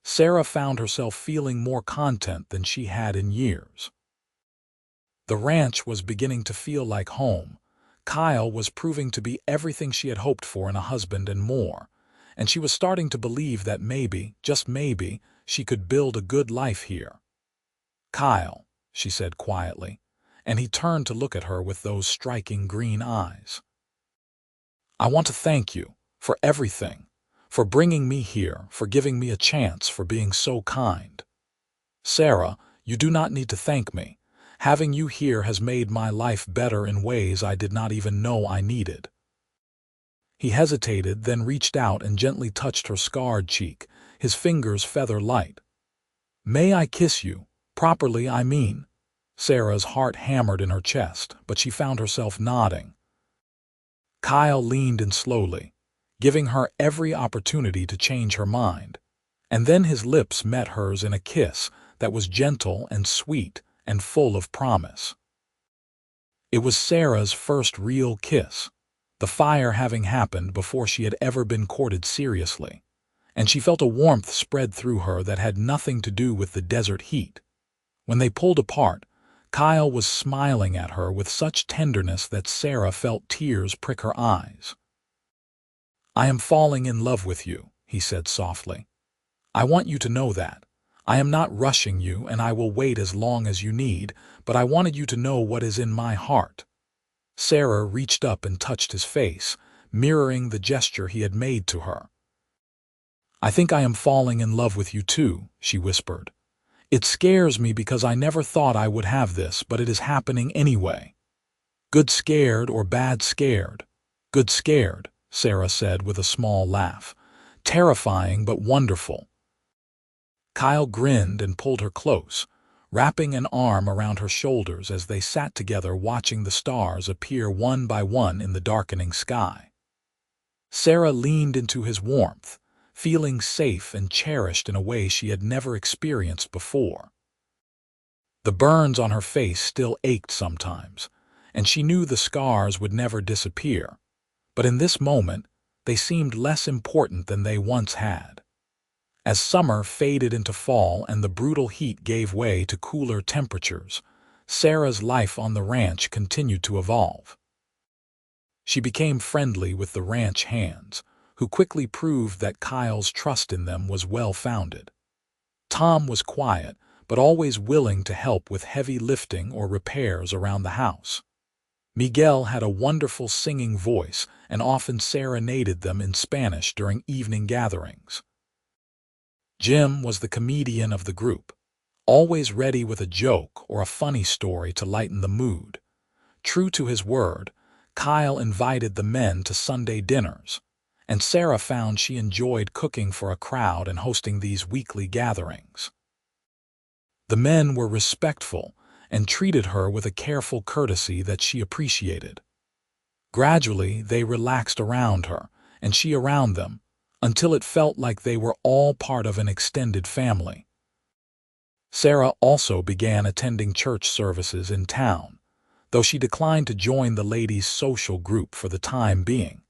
Sarah found herself feeling more content than she had in years. The ranch was beginning to feel like home. Kyle was proving to be everything she had hoped for in a husband and more, and she was starting to believe that maybe, just maybe, she could build a good life here. "Kyle," she said quietly, and he turned to look at her with those striking green eyes. "I want to thank you for everything, for bringing me here, for giving me a chance, for being so kind." "Sarah, you do not need to thank me. Having you here has made my life better in ways I did not even know I needed." He hesitated, then reached out and gently touched her scarred cheek, his fingers feather light. "May I kiss you? Properly, I mean." Sarah's heart hammered in her chest, but she found herself nodding. Kyle leaned in slowly, giving her every opportunity to change her mind, and then his lips met hers in a kiss that was gentle and sweet and full of promise. It was Sarah's first real kiss, the fire having happened before she had ever been courted seriously, and she felt a warmth spread through her that had nothing to do with the desert heat. When they pulled apart, Kyle was smiling at her with such tenderness that Sarah felt tears prick her eyes. "I am falling in love with you," he said softly. "I want you to know that. I am not rushing you, and I will wait as long as you need, but I wanted you to know what is in my heart." Sarah reached up and touched his face, mirroring the gesture he had made to her. "I think I am falling in love with you too," she whispered. "It scares me because I never thought I would have this, but it is happening anyway." "Good scared or bad scared?" "Good scared," Sarah said with a small laugh. "Terrifying but wonderful." Kyle grinned and pulled her close, wrapping an arm around her shoulders as they sat together watching the stars appear one by one in the darkening sky. Sarah leaned into his warmth, feeling safe and cherished in a way she had never experienced before. The burns on her face still ached sometimes, and she knew the scars would never disappear, but in this moment they seemed less important than they once had. As summer faded into fall and the brutal heat gave way to cooler temperatures, Sarah's life on the ranch continued to evolve. She became friendly with the ranch hands, who quickly proved that Kyle's trust in them was well-founded. Tom was quiet, but always willing to help with heavy lifting or repairs around the house. Miguel had a wonderful singing voice and often serenaded them in Spanish during evening gatherings. Jim was the comedian of the group, always ready with a joke or a funny story to lighten the mood. True to his word, Kyle invited the men to Sunday dinners, and Sarah found she enjoyed cooking for a crowd and hosting these weekly gatherings. The men were respectful and treated her with a careful courtesy that she appreciated. Gradually, they relaxed around her, and she around them, until it felt like they were all part of an extended family. Sarah also began attending church services in town, though she declined to join the ladies' social group for the time being.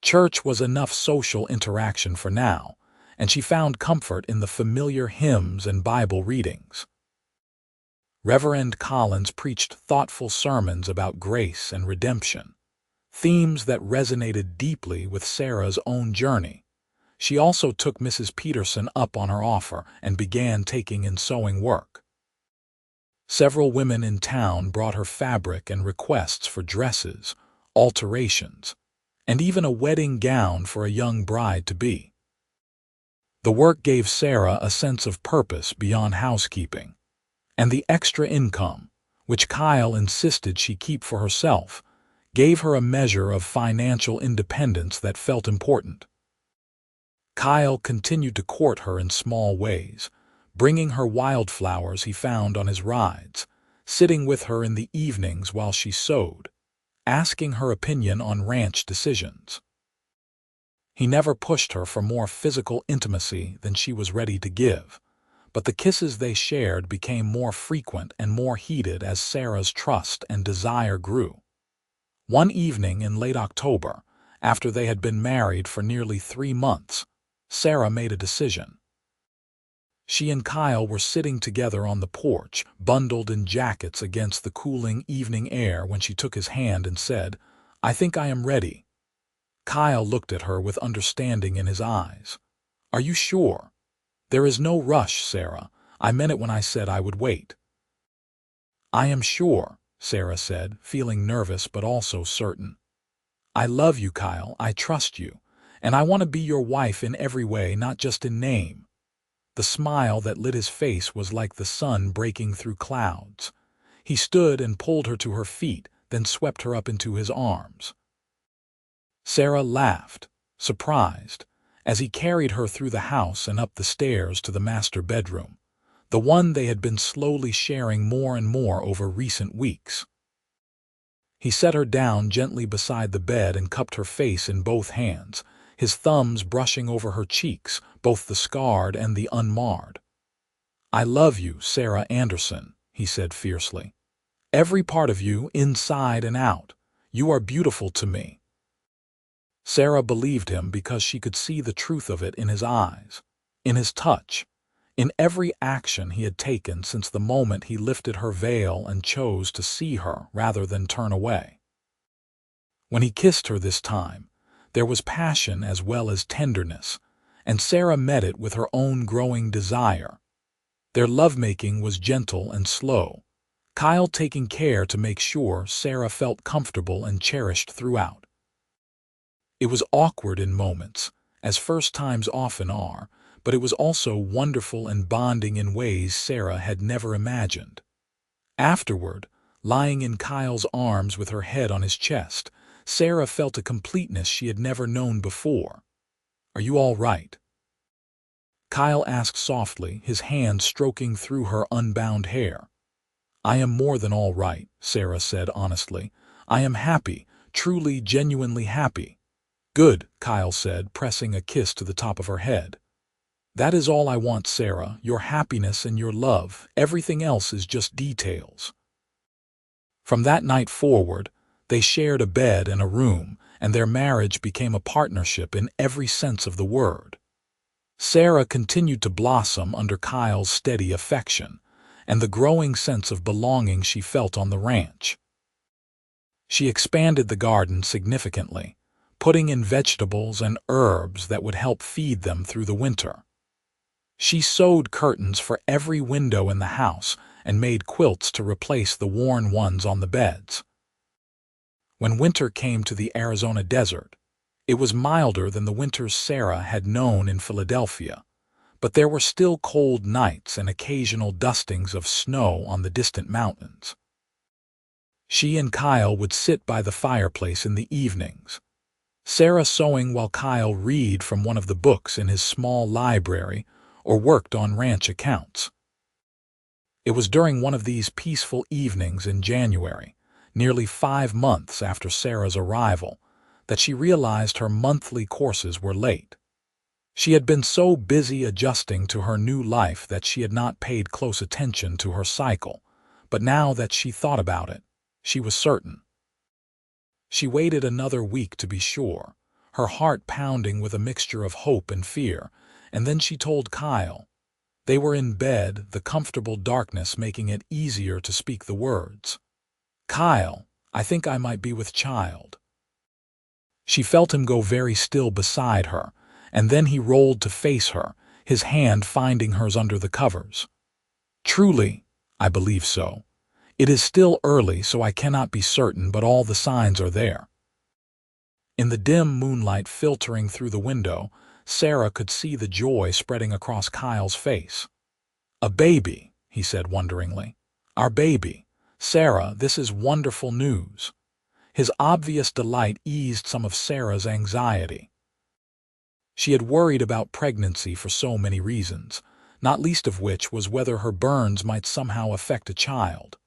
Church was enough social interaction for now, and she found comfort in the familiar hymns and Bible readings. Reverend Collins preached thoughtful sermons about grace and redemption, themes that resonated deeply with Sarah's own journey. She also took Mrs. Peterson up on her offer and began taking in sewing work. Several women in town brought her fabric and requests for dresses, alterations, and even a wedding gown for a young bride-to-be. The work gave Sarah a sense of purpose beyond housekeeping, and the extra income, which Kyle insisted she keep for herself, gave her a measure of financial independence that felt important. Kyle continued to court her in small ways, bringing her wildflowers he found on his rides, sitting with her in the evenings while she sewed, asking her opinion on ranch decisions. He never pushed her for more physical intimacy than she was ready to give, but the kisses they shared became more frequent and more heated as Sarah's trust and desire grew. One evening in late October, after they had been married for nearly 3 months, Sarah made a decision. She and Kyle were sitting together on the porch, bundled in jackets against the cooling evening air when she took his hand and said, "I think I am ready." Kyle looked at her with understanding in his eyes. "Are you sure?" "There is no rush, Sarah. I meant it when I said I would wait." "I am sure," Sarah said, feeling nervous but also certain. "I love you, Kyle. I trust you. And I want to be your wife in every way, not just in name." The smile that lit his face was like the sun breaking through clouds. He stood and pulled her to her feet, then swept her up into his arms. Sarah laughed, surprised, as he carried her through the house and up the stairs to the master bedroom. the one they had been slowly sharing more and more over recent weeks. He set her down gently beside the bed and cupped her face in both hands, his thumbs brushing over her cheeks, both the scarred and the unmarred. "I love you, Sarah Anderson," he said fiercely. "Every part of you, inside and out. You are beautiful to me." Sarah believed him because she could see the truth of it in his eyes, in his touch, in every action he had taken since the moment he lifted her veil and chose to see her rather than turn away. When he kissed her this time, there was passion as well as tenderness, and Sarah met it with her own growing desire. Their lovemaking was gentle and slow, Kyle taking care to make sure Sarah felt comfortable and cherished throughout. It was awkward in moments, as first times often are, but it was also wonderful and bonding in ways Sarah had never imagined. Afterward, lying in Kyle's arms with her head on his chest, Sarah felt a completeness she had never known before. "Are you all right?" Kyle asked softly, his hand stroking through her unbound hair. "I am more than all right," Sarah said honestly. "I am happy, truly, genuinely happy." "Good," Kyle said, pressing a kiss to the top of her head. "That is all I want, Sarah, your happiness and your love. Everything else is just details." From that night forward, they shared a bed and a room, and their marriage became a partnership in every sense of the word. Sarah continued to blossom under Kyle's steady affection and the growing sense of belonging she felt on the ranch. She expanded the garden significantly, putting in vegetables and herbs that would help feed them through the winter. She sewed curtains for every window in the house and made quilts to replace the worn ones on the beds. When winter came to the Arizona desert, it was milder than the winters Sarah had known in Philadelphia, but there were still cold nights and occasional dustings of snow on the distant mountains. She and Kyle would sit by the fireplace in the evenings, Sarah sewing while Kyle read from one of the books in his small library or worked on ranch accounts. It was during one of these peaceful evenings in January, nearly 5 months after Sarah's arrival, that she realized her monthly courses were late. She had been so busy adjusting to her new life that she had not paid close attention to her cycle, but now that she thought about it, she was certain. She waited another week to be sure, her heart pounding with a mixture of hope and fear, and then she told Kyle. They were in bed, the comfortable darkness making it easier to speak the words. "Kyle, I think I might be with child." She felt him go very still beside her, and then he rolled to face her, his hand finding hers under the covers. "Truly, I believe so. It is still early, so I cannot be certain, but all the signs are there." In the dim moonlight filtering through the window, Sarah could see the joy spreading across Kyle's face. "A baby," he said wonderingly. "Our baby. Sarah, this is wonderful news." His obvious delight eased some of Sarah's anxiety. She had worried about pregnancy for so many reasons, not least of which was whether her burns might somehow affect a child.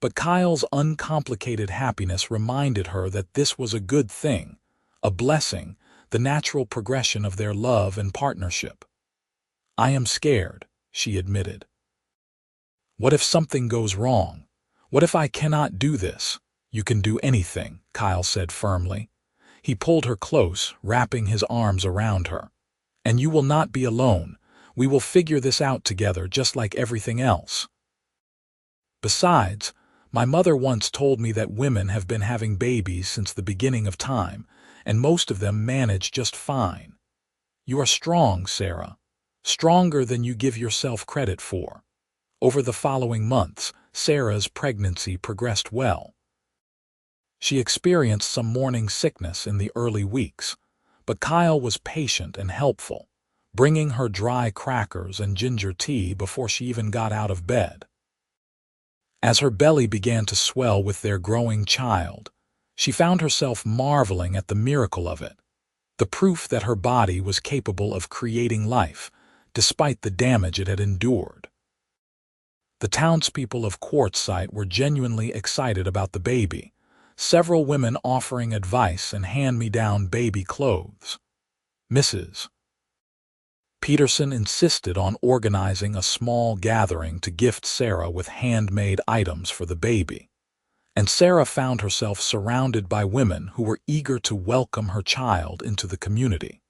But Kyle's uncomplicated happiness reminded her that this was a good thing, a blessing, the natural progression of their love and partnership. "I am scared," she admitted. "What if something goes wrong? What if I cannot do this?" "You can do anything," Kyle said firmly. He pulled her close, wrapping his arms around her. "And you will not be alone. We will figure this out together just like everything else. Besides, my mother once told me that women have been having babies since the beginning of time, and most of them manage just fine. You are strong, Sarah. Stronger than you give yourself credit for." Over the following months, Sarah's pregnancy progressed well. She experienced some morning sickness in the early weeks, but Kyle was patient and helpful, bringing her dry crackers and ginger tea before she even got out of bed. As her belly began to swell with their growing child, she found herself marveling at the miracle of it, the proof that her body was capable of creating life, despite the damage it had endured. The townspeople of Quartzsite were genuinely excited about the baby, several women offering advice and hand-me-down baby clothes. Mrs. Peterson insisted on organizing a small gathering to gift Sarah with handmade items for the baby, and Sarah found herself surrounded by women who were eager to welcome her child into the community.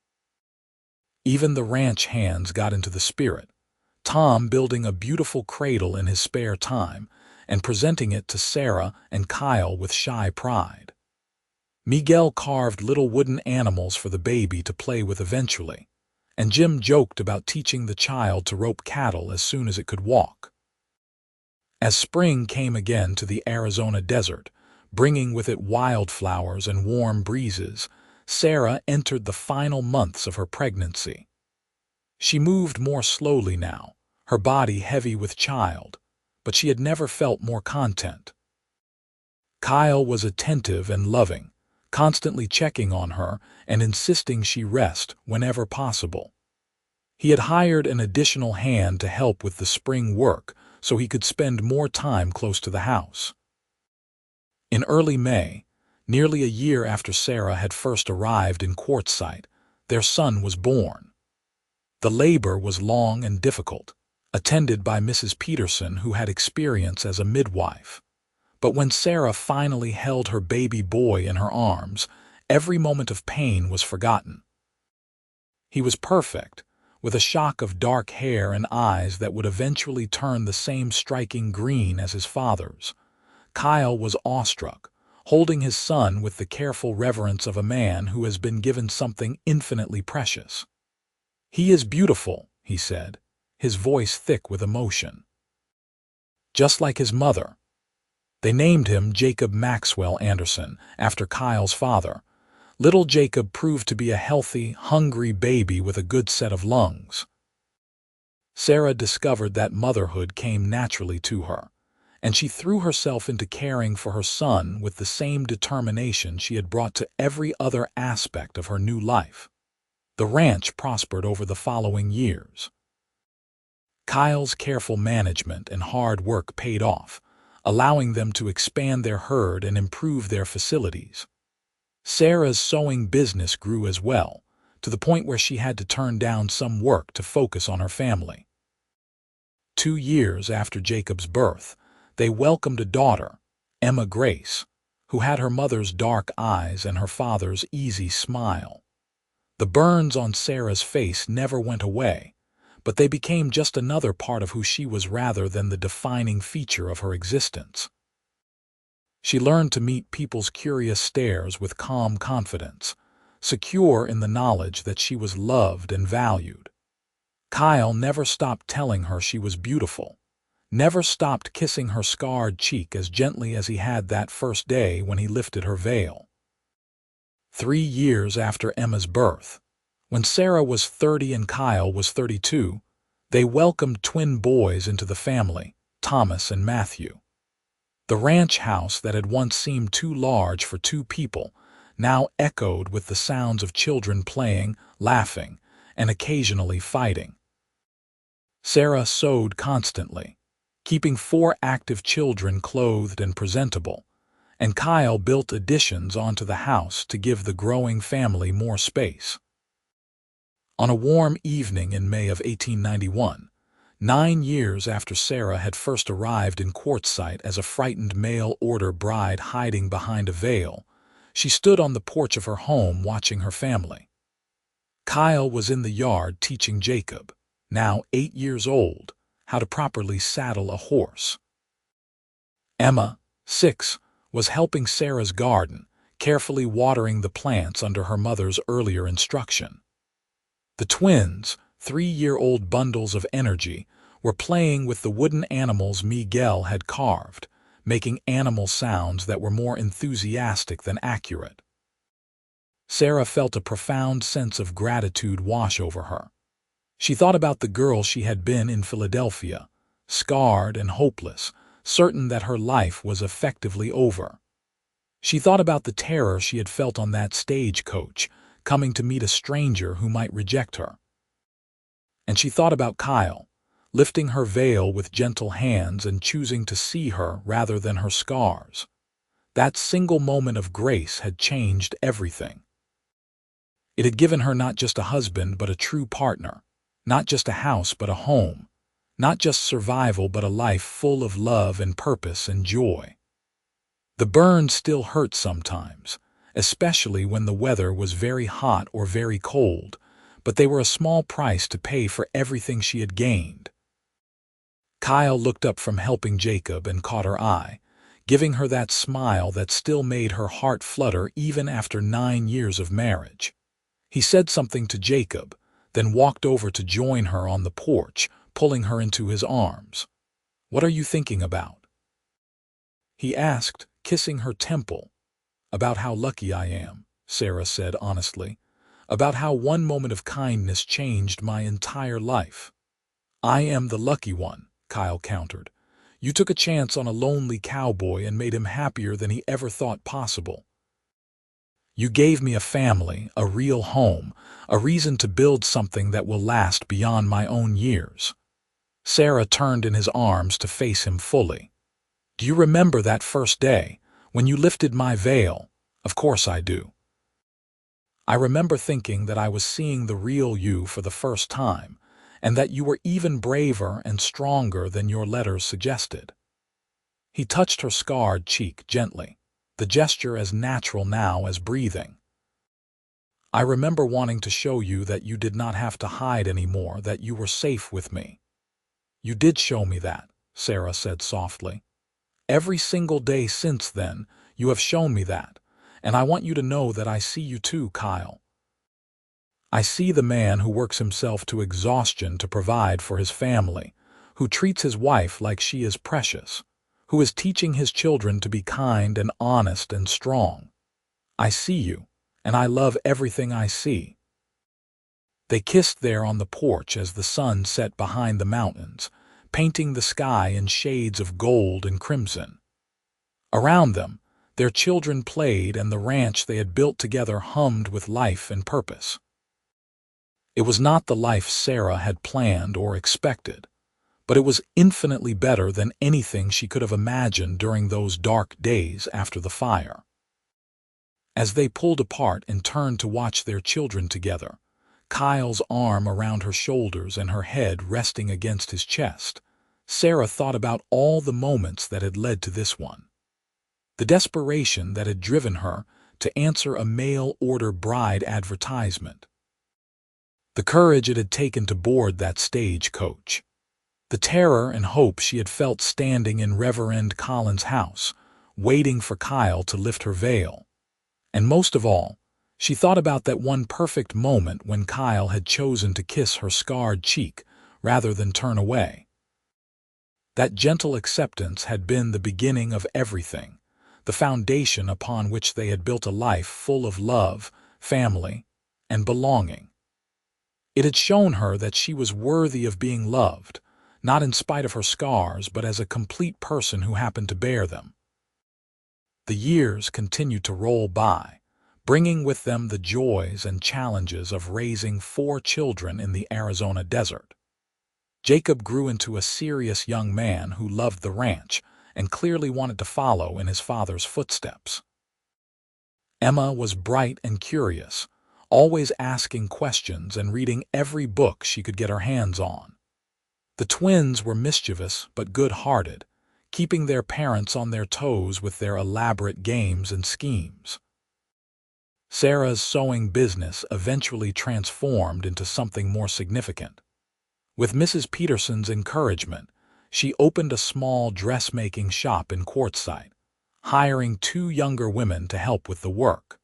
Even the ranch hands got into the spirit, Tom building a beautiful cradle in his spare time and presenting it to Sarah and Kyle with shy pride. Miguel carved little wooden animals for the baby to play with eventually, and Jim joked about teaching the child to rope cattle as soon as it could walk. As spring came again to the Arizona desert, bringing with it wildflowers and warm breezes, Sarah entered the final months of her pregnancy. She moved more slowly now, her body heavy with child, but she had never felt more content. Kyle was attentive and loving, constantly checking on her and insisting she rest whenever possible. He had hired an additional hand to help with the spring work so he could spend more time close to the house. In early May, nearly a year after Sarah had first arrived in Quartzsite, their son was born. The labor was long and difficult, attended by Mrs. Peterson, who had experience as a midwife. But when Sarah finally held her baby boy in her arms, every moment of pain was forgotten. He was perfect, with a shock of dark hair and eyes that would eventually turn the same striking green as his father's. Kyle was awestruck, holding his son with the careful reverence of a man who has been given something infinitely precious. "He is beautiful," he said, his voice thick with emotion. "Just like his mother." They named him Jacob Maxwell Anderson, after Kyle's father. Little Jacob proved to be a healthy, hungry baby with a good set of lungs. Sarah discovered that motherhood came naturally to her, and she threw herself into caring for her son with the same determination she had brought to every other aspect of her new life. The ranch prospered over the following years. Kyle's careful management and hard work paid off, allowing them to expand their herd and improve their facilities. Sarah's sewing business grew as well, to the point where she had to turn down some work to focus on her family. 2 years after Jacob's birth, they welcomed a daughter, Emma Grace, who had her mother's dark eyes and her father's easy smile. The burns on Sarah's face never went away, but they became just another part of who she was rather than the defining feature of her existence. She learned to meet people's curious stares with calm confidence, secure in the knowledge that she was loved and valued. Kyle never stopped telling her she was beautiful, never stopped kissing her scarred cheek as gently as he had that first day when he lifted her veil. 3 years after Emma's birth, when Sarah was 30 and Kyle was 32, they welcomed twin boys into the family, Thomas and Matthew. The ranch house that had once seemed too large for 2 people now echoed with the sounds of children playing, laughing, and occasionally fighting. Sarah sewed constantly, keeping 4 active children clothed and presentable, and Kyle built additions onto the house to give the growing family more space. On a warm evening in May of 1891, 9 years after Sarah had first arrived in Quartzsite as a frightened mail-order bride hiding behind a veil, she stood on the porch of her home watching her family. Kyle was in the yard teaching Jacob, now 8 years old, how to properly saddle a horse. Emma, 6, was helping Sarah's garden, carefully watering the plants under her mother's earlier instruction. The twins, 3-year-old bundles of energy, were playing with the wooden animals Miguel had carved, making animal sounds that were more enthusiastic than accurate. Sarah felt a profound sense of gratitude wash over her. She thought about the girl she had been in Philadelphia, scarred and hopeless, certain that her life was effectively over. She thought about the terror she had felt on that stagecoach, coming to meet a stranger who might reject her. And she thought about Kyle, lifting her veil with gentle hands and choosing to see her rather than her scars. That single moment of grace had changed everything. It had given her not just a husband but a true partner, not just a house but a home, not just survival but a life full of love and purpose and joy. The burns still hurt sometimes, especially when the weather was very hot or very cold, but they were a small price to pay for everything she had gained. Kyle looked up from helping Jacob and caught her eye, giving her that smile that still made her heart flutter even after 9 years of marriage. He said something to Jacob, then walked over to join her on the porch, pulling her into his arms. "What are you thinking about?" he asked, kissing her temple. "About how lucky I am," Sarah said honestly. "About how one moment of kindness changed my entire life." "I am the lucky one," Kyle countered. "You took a chance on a lonely cowboy and made him happier than he ever thought possible. You gave me a family, a real home, a reason to build something that will last beyond my own years." Sarah turned in his arms to face him fully. "Do you remember that first day, when you lifted my veil?" "Of course I do. I remember thinking that I was seeing the real you for the first time, and that you were even braver and stronger than your letters suggested." He touched her scarred cheek gently, the gesture as natural now as breathing. "I remember wanting to show you that you did not have to hide anymore, that you were safe with me." "You did show me that," Sarah said softly. "Every single day since then, you have shown me that, and I want you to know that I see you too, Kyle. I see the man who works himself to exhaustion to provide for his family, who treats his wife like she is precious, who is teaching his children to be kind and honest and strong. I see you, and I love everything I see." They kissed there on the porch as the sun set behind the mountains, painting the sky in shades of gold and crimson. Around them, their children played and the ranch they had built together hummed with life and purpose. It was not the life Sarah had planned or expected, but it was infinitely better than anything she could have imagined during those dark days after the fire. As they pulled apart and turned to watch their children together, Kyle's arm around her shoulders and her head resting against his chest, Sarah thought about all the moments that had led to this one. The desperation that had driven her to answer a mail-order bride advertisement. The courage it had taken to board that stagecoach. The terror and hope she had felt standing in Reverend Collins' house, waiting for Kyle to lift her veil. And most of all, she thought about that one perfect moment when Kyle had chosen to kiss her scarred cheek rather than turn away. That gentle acceptance had been the beginning of everything, the foundation upon which they had built a life full of love, family, and belonging. It had shown her that she was worthy of being loved, not in spite of her scars, but as a complete person who happened to bear them. The years continued to roll by, bringing with them the joys and challenges of raising 4 children in the Arizona desert. Jacob grew into a serious young man who loved the ranch and clearly wanted to follow in his father's footsteps. Emma was bright and curious, always asking questions and reading every book she could get her hands on. The twins were mischievous but good-hearted, keeping their parents on their toes with their elaborate games and schemes. Sarah's sewing business eventually transformed into something more significant. With Mrs. Peterson's encouragement, she opened a small dressmaking shop in Quartzsite, hiring 2 younger women to help with the work.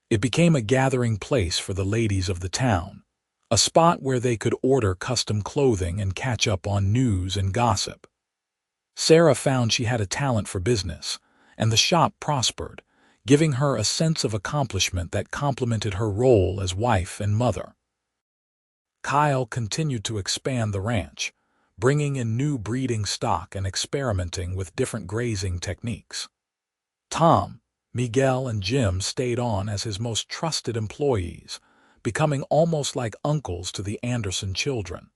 It became a gathering place for the ladies of the town, a spot where they could order custom clothing and catch up on news and gossip. Sarah found she had a talent for business, and the shop prospered, giving her a sense of accomplishment that complemented her role as wife and mother. Kyle continued to expand the ranch, bringing in new breeding stock and experimenting with different grazing techniques. Tom, Miguel, and Jim stayed on as his most trusted employees, becoming almost like uncles to the Anderson children.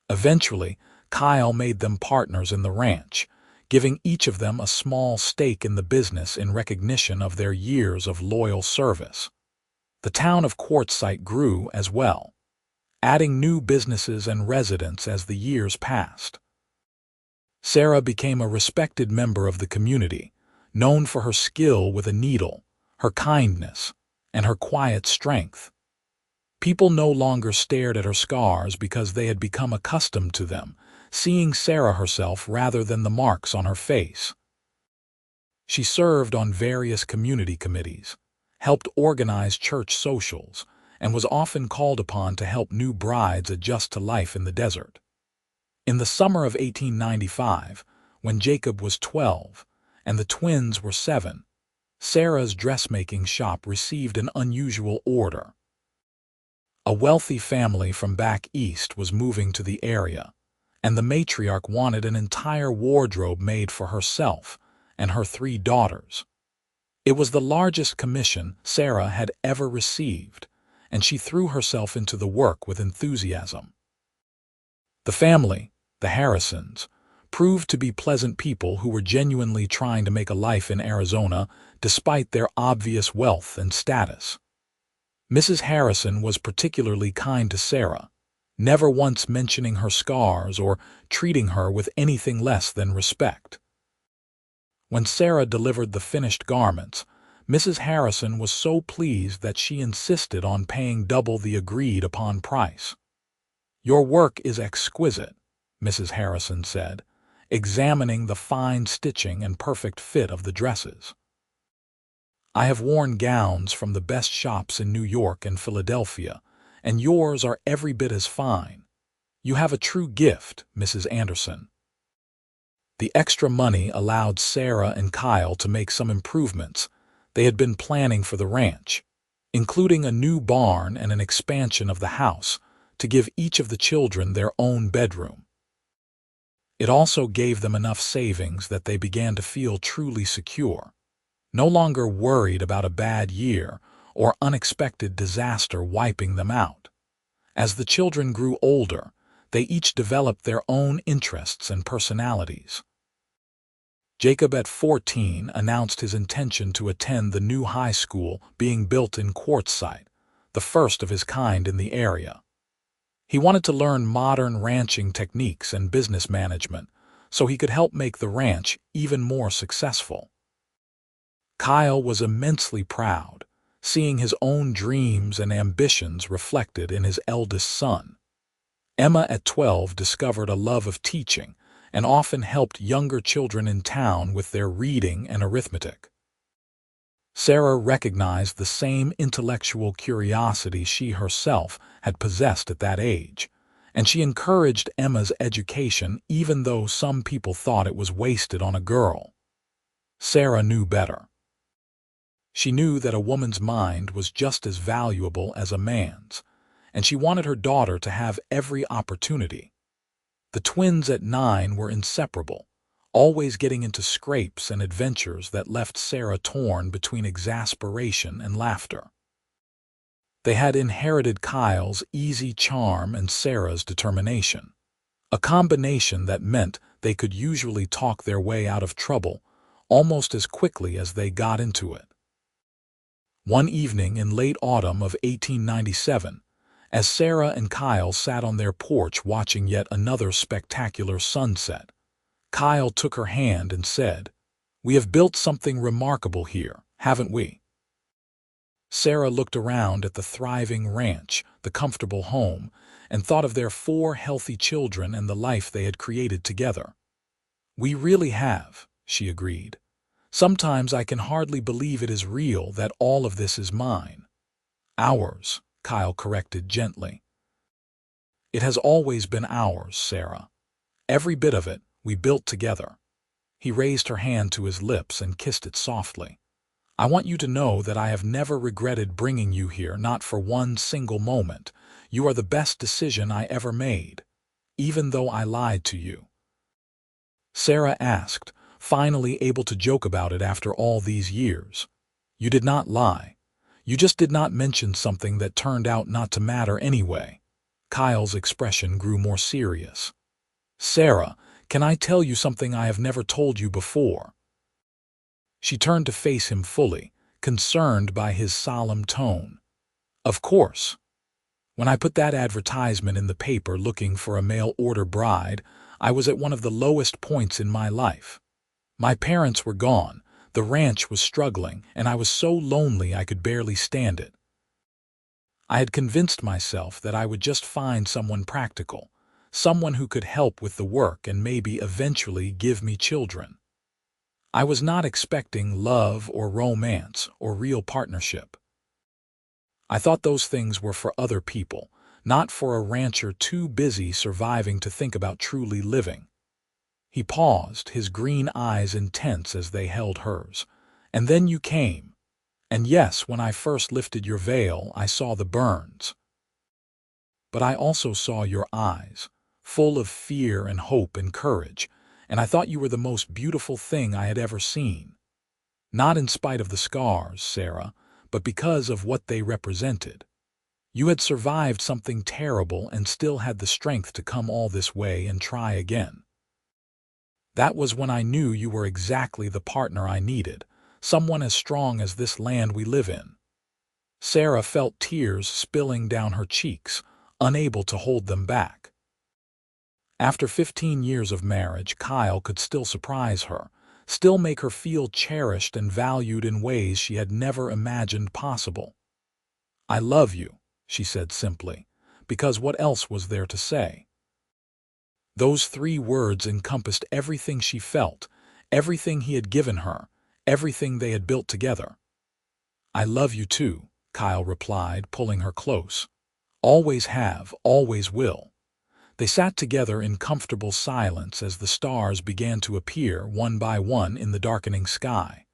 Eventually, Kyle made them partners in the ranch, giving each of them a small stake in the business in recognition of their years of loyal service. The town of Quartzsite grew as well, adding new businesses and residents as the years passed. Sarah became a respected member of the community, known for her skill with a needle, her kindness, and her quiet strength. People no longer stared at her scars because they had become accustomed to them, seeing Sarah herself rather than the marks on her face. She served on various community committees, helped organize church socials, and was often called upon to help new brides adjust to life in the desert. In the summer of 1895, when Jacob was 12 and the twins were 7, Sarah's dressmaking shop received an unusual order. A wealthy family from back east was moving to the area, and the matriarch wanted an entire wardrobe made for herself and her 3 daughters. It was the largest commission Sarah had ever received, and she threw herself into the work with enthusiasm. The family, the Harrisons, proved to be pleasant people who were genuinely trying to make a life in Arizona despite their obvious wealth and status. Mrs. Harrison was particularly kind to Sarah, never once mentioning her scars or treating her with anything less than respect. When Sarah delivered the finished garments, Mrs. Harrison was so pleased that she insisted on paying double the agreed-upon price. "Your work is exquisite," Mrs. Harrison said, examining the fine stitching and perfect fit of the dresses. "I have worn gowns from the best shops in New York and Philadelphia, and yours are every bit as fine. You have a true gift, Mrs. Anderson." The extra money allowed Sarah and Kyle to make some improvements they had been planning for the ranch, including a new barn and an expansion of the house to give each of the children their own bedroom. It also gave them enough savings that they began to feel truly secure, no longer worried about a bad year or unexpected disaster wiping them out. As the children grew older, they each developed their own interests and personalities. Jacob at 14 announced his intention to attend the new high school being built in Quartzsite, the first of his kind in the area. He wanted to learn modern ranching techniques and business management so he could help make the ranch even more successful. Kyle was immensely proud, seeing his own dreams and ambitions reflected in his eldest son. Emma at 12 discovered a love of teaching and often helped younger children in town with their reading and arithmetic. Sarah recognized the same intellectual curiosity she herself had possessed at that age, and she encouraged Emma's education even though some people thought it was wasted on a girl. Sarah knew better. She knew that a woman's mind was just as valuable as a man's, and she wanted her daughter to have every opportunity. The twins at 9 were inseparable, always getting into scrapes and adventures that left Sarah torn between exasperation and laughter. They had inherited Kyle's easy charm and Sarah's determination, a combination that meant they could usually talk their way out of trouble almost as quickly as they got into it. One evening in late autumn of 1897, as Sarah and Kyle sat on their porch watching yet another spectacular sunset, Kyle took her hand and said, "We have built something remarkable here, haven't we?" Sarah looked around at the thriving ranch, the comfortable home, and thought of their 4 healthy children and the life they had created together. "We really have," she agreed. "Sometimes I can hardly believe it is real that all of this is mine." "Ours," Kyle corrected gently. "It has always been ours, Sarah. Every bit of it we built together." He raised her hand to his lips and kissed it softly. "I want you to know that I have never regretted bringing you here, not for one single moment. You are the best decision I ever made, even though I lied to you." Sarah asked, finally able to joke about it after all these years. "You did not lie. You just did not mention something that turned out not to matter anyway." Kyle's expression grew more serious. "Sarah, can I tell you something I have never told you before?" She turned to face him fully, concerned by his solemn tone. "Of course. When I put that advertisement in the paper looking for a mail-order bride, I was at one of the lowest points in my life. My parents were gone, the ranch was struggling, and I was so lonely I could barely stand it. I had convinced myself that I would just find someone practical, someone who could help with the work and maybe eventually give me children. I was not expecting love or romance or real partnership. I thought those things were for other people, not for a rancher too busy surviving to think about truly living." He paused, his green eyes intense as they held hers. "And then you came. And yes, when I first lifted your veil, I saw the burns. But I also saw your eyes, full of fear and hope and courage, and I thought you were the most beautiful thing I had ever seen. Not in spite of the scars, Sarah, but because of what they represented. You had survived something terrible and still had the strength to come all this way and try again. That was when I knew you were exactly the partner I needed, someone as strong as this land we live in." Sarah felt tears spilling down her cheeks, unable to hold them back. After 15 years of marriage, Kyle could still surprise her, still make her feel cherished and valued in ways she had never imagined possible. "I love you," she said simply, because what else was there to say? Those 3 words encompassed everything she felt, everything he had given her, everything they had built together. "I love you too," Kyle replied, pulling her close. "Always have, always will." They sat together in comfortable silence as the stars began to appear one by one in the darkening sky.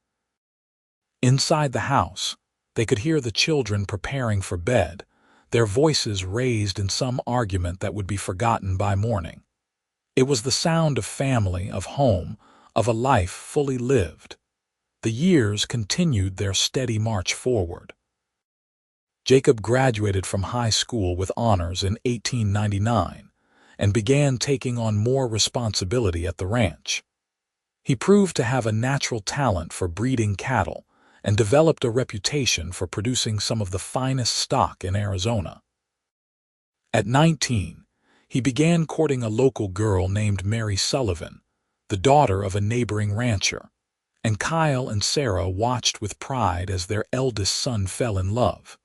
Inside the house, they could hear the children preparing for bed, their voices raised in some argument that would be forgotten by morning. It was the sound of family, of home, of a life fully lived. The years continued their steady march forward. Jacob graduated from high school with honors in 1899 and began taking on more responsibility at the ranch. He proved to have a natural talent for breeding cattle and developed a reputation for producing some of the finest stock in Arizona. At 19, he began courting a local girl named Mary Sullivan, the daughter of a neighboring rancher, and Kyle and Sarah watched with pride as their eldest son fell in love.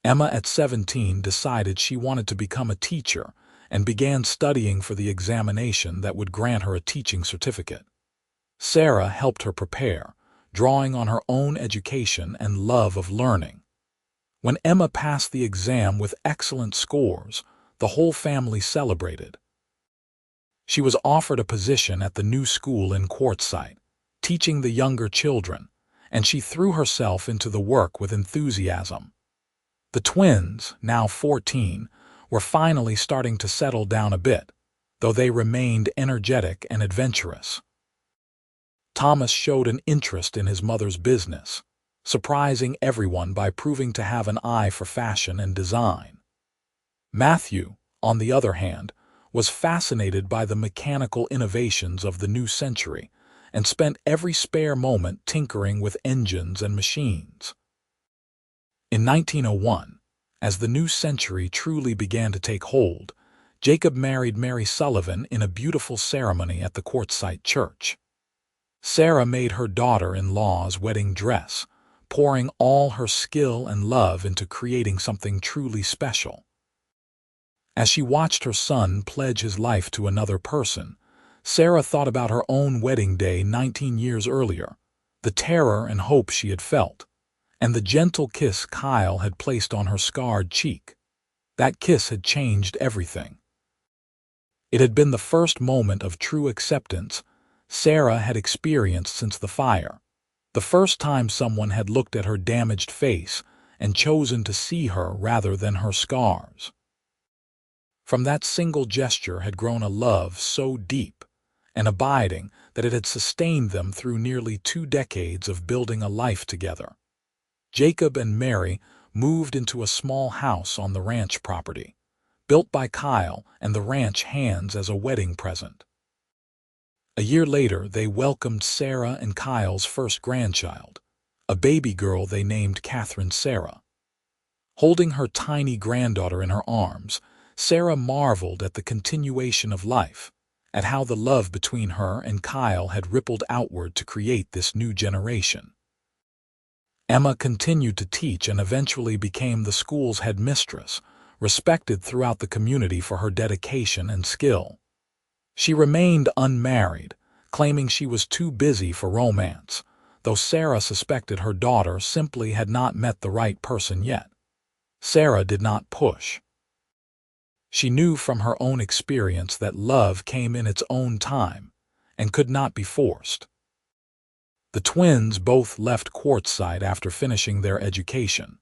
Emma, at 17, decided she wanted to become a teacher and began studying for the examination that would grant her a teaching certificate. Sarah helped her prepare, drawing on her own education and love of learning. When Emma passed the exam with excellent scores, the whole family celebrated. She was offered a position at the new school in Quartzsite, teaching the younger children, and she threw herself into the work with enthusiasm. The twins, now 14, were finally starting to settle down a bit, though they remained energetic and adventurous. Thomas showed an interest in his mother's business, surprising everyone by proving to have an eye for fashion and design. Matthew, on the other hand, was fascinated by the mechanical innovations of the new century and spent every spare moment tinkering with engines and machines. In 1901, as the new century truly began to take hold, Jacob married Mary Sullivan in a beautiful ceremony at the Quartzsite church. Sarah made her daughter-in-law's wedding dress, pouring all her skill and love into creating something truly special. As she watched her son pledge his life to another person, Sarah thought about her own wedding day 19 years earlier, the terror and hope she had felt, and the gentle kiss Kyle had placed on her scarred cheek. That kiss had changed everything. It had been the first moment of true acceptance Sarah had experienced since the fire, the first time someone had looked at her damaged face and chosen to see her rather than her scars. From that single gesture had grown a love so deep and abiding that it had sustained them through nearly 2 decades of building a life together. Jacob and Mary moved into a small house on the ranch property, built by Kyle and the ranch hands as a wedding present. A year later, they welcomed Sarah and Kyle's first grandchild, a baby girl they named Catherine Sarah. Holding her tiny granddaughter in her arms, Sarah marveled at the continuation of life, at how the love between her and Kyle had rippled outward to create this new generation. Emma continued to teach and eventually became the school's headmistress, respected throughout the community for her dedication and skill. She remained unmarried, claiming she was too busy for romance, though Sarah suspected her daughter simply had not met the right person yet. Sarah did not push. She knew from her own experience that love came in its own time and could not be forced. The twins both left Quartzsite after finishing their education,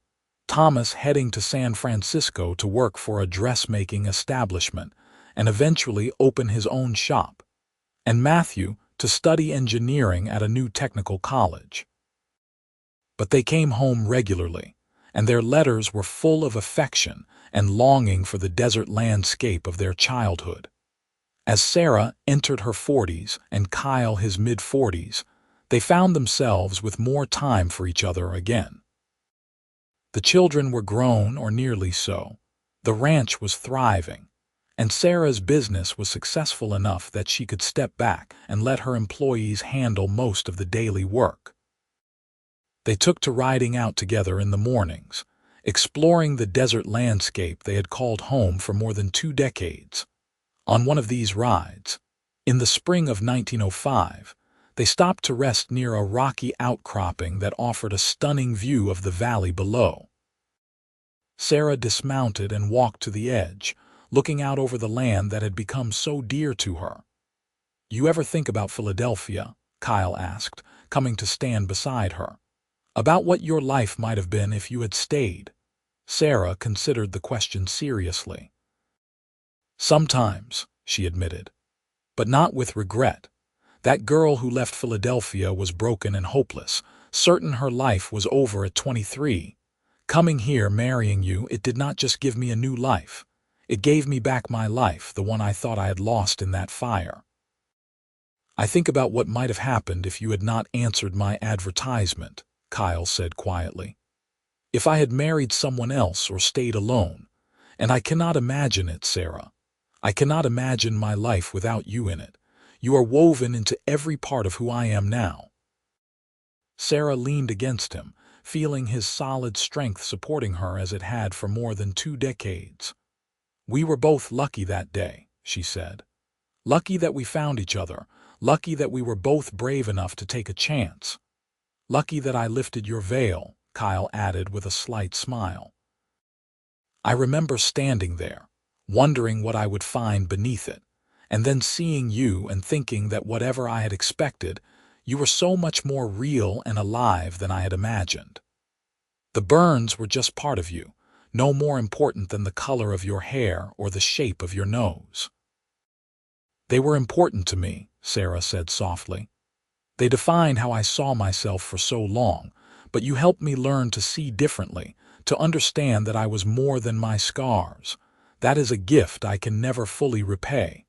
Thomas heading to San Francisco to work for a dressmaking establishment and eventually open his own shop, and Matthew to study engineering at a new technical college. But they came home regularly, and their letters were full of affection and longing for the desert landscape of their childhood. As Sarah entered her 40s and Kyle his mid-40s, they found themselves with more time for each other again. The children were grown, or nearly so. The ranch was thriving, and Sarah's business was successful enough that she could step back and let her employees handle most of the daily work. They took to riding out together in the mornings, exploring the desert landscape they had called home for more than 2 decades. On one of these rides, in the spring of 1905, they stopped to rest near a rocky outcropping that offered a stunning view of the valley below. Sarah dismounted and walked to the edge, looking out over the land that had become so dear to her. "You ever think about Philadelphia?" Kyle asked, coming to stand beside her. "About what your life might have been if you had stayed?" Sarah considered the question seriously. "Sometimes," she admitted, "but not with regret. That girl who left Philadelphia was broken and hopeless, certain her life was over at 23. Coming here, marrying you, it did not just give me a new life. It gave me back my life, the one I thought I had lost in that fire. I think about what might have happened if you had not answered my advertisement," Kyle said quietly. "If I had married someone else or stayed alone. And I cannot imagine it, Sarah. I cannot imagine my life without you in it. You are woven into every part of who I am now." Sarah leaned against him, feeling his solid strength supporting her as it had for more than 2 decades. "We were both lucky that day," she said. "Lucky that we found each other, lucky that we were both brave enough to take a chance. Lucky that I lifted your veil," Kyle added with a slight smile. "I remember standing there, wondering what I would find beneath it, and then seeing you and thinking that whatever I had expected, you were so much more real and alive than I had imagined. The burns were just part of you, no more important than the color of your hair or the shape of your nose." "They were important to me," Sarah said softly. "They defined how I saw myself for so long, but you helped me learn to see differently, to understand that I was more than my scars. That is a gift I can never fully repay."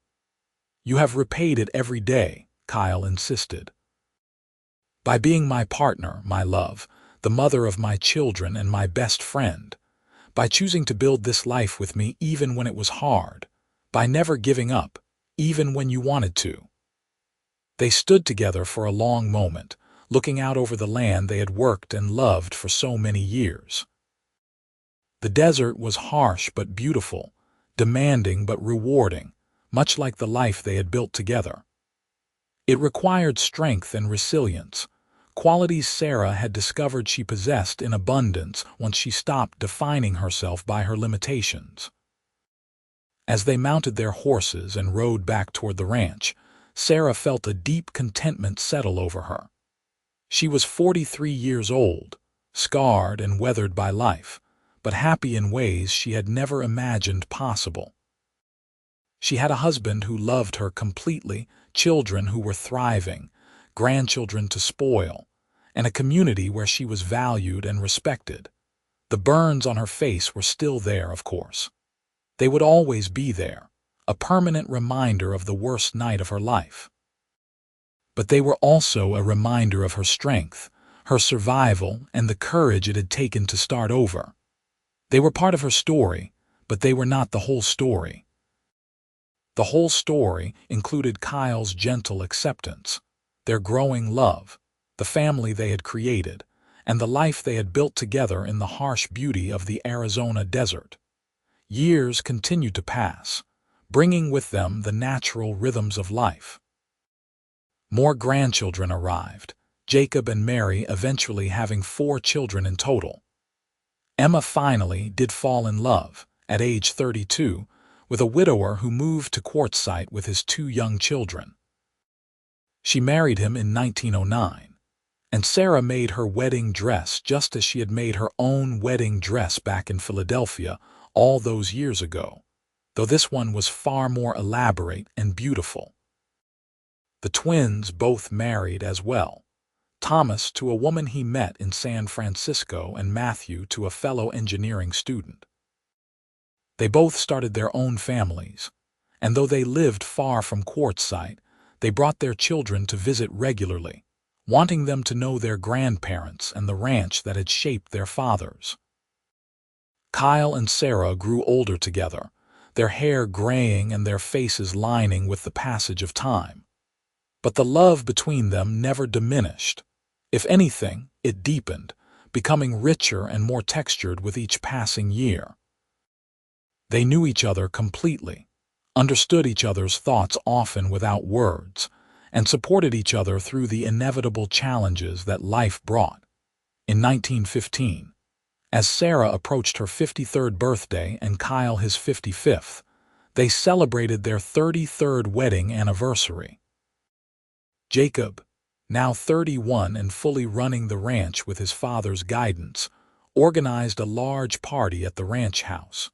"You have repaid it every day," Kyle insisted. "By being my partner, my love, the mother of my children and my best friend. By choosing to build this life with me even when it was hard. By never giving up, even when you wanted to." They stood together for a long moment, looking out over the land they had worked and loved for so many years. The desert was harsh but beautiful, demanding but rewarding, much like the life they had built together. It required strength and resilience, qualities Sarah had discovered she possessed in abundance once she stopped defining herself by her limitations. As they mounted their horses and rode back toward the ranch, Sarah felt a deep contentment settle over her. She was 43 years old, scarred and weathered by life, but happy in ways she had never imagined possible. She had a husband who loved her completely, children who were thriving, grandchildren to spoil, and a community where she was valued and respected. The burns on her face were still there, of course. They would always be there, a permanent reminder of the worst night of her life. But they were also a reminder of her strength, her survival, and the courage it had taken to start over. They were part of her story, but they were not the whole story. The whole story included Kyle's gentle acceptance, their growing love, the family they had created, and the life they had built together in the harsh beauty of the Arizona desert. Years continued to pass, bringing with them the natural rhythms of life. More grandchildren arrived, Jacob and Mary eventually having 4 children in total. Emma finally did fall in love, at age 32, with a widower who moved to Quartzsite with his 2 young children. She married him in 1909, and Sarah made her wedding dress just as she had made her own wedding dress back in Philadelphia all those years ago, though this one was far more elaborate and beautiful. The twins both married as well, Thomas to a woman he met in San Francisco and Matthew to a fellow engineering student. They both started their own families, and though they lived far from Quartzsite, they brought their children to visit regularly, wanting them to know their grandparents and the ranch that had shaped their fathers. Kyle and Sarah grew older together, their hair graying and their faces lining with the passage of time. But the love between them never diminished. If anything, it deepened, becoming richer and more textured with each passing year. They knew each other completely, understood each other's thoughts often without words, and supported each other through the inevitable challenges that life brought. In 1915, as Sarah approached her 53rd birthday and Kyle his 55th, they celebrated their 33rd wedding anniversary. Jacob, now 31 and fully running the ranch with his father's guidance, organized a large party at the ranch house.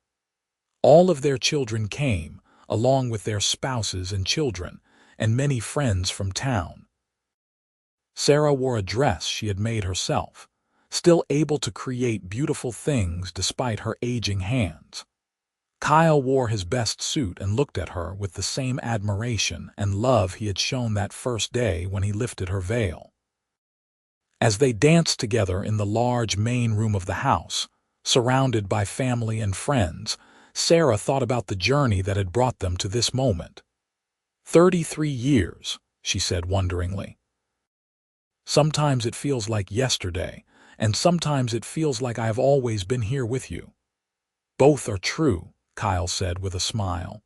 All of their children came, along with their spouses and children, and many friends from town. Sarah wore a dress she had made herself, still able to create beautiful things despite her aging hands. Kyle wore his best suit and looked at her with the same admiration and love he had shown that first day when he lifted her veil. As they danced together in the large main room of the house, surrounded by family and friends, Sarah thought about the journey that had brought them to this moment. 33 years, she said wonderingly. Sometimes it feels like yesterday, and sometimes it feels like I have always been here with you. Both are true, Kyle said with a smile.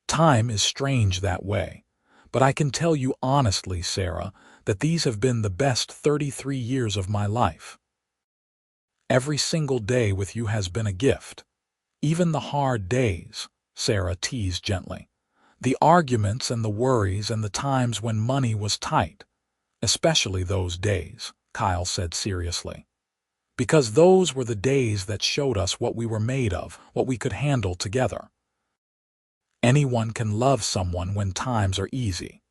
Time is strange that way, but I can tell you honestly, Sarah, that these have been the best 33 years of my life. Every single day with you has been a gift. Even the hard days, Sarah teased gently. The arguments and the worries and the times when money was tight. Especially those days, Kyle said seriously. Because those were the days that showed us what we were made of, what we could handle together. Anyone can love someone when times are easy.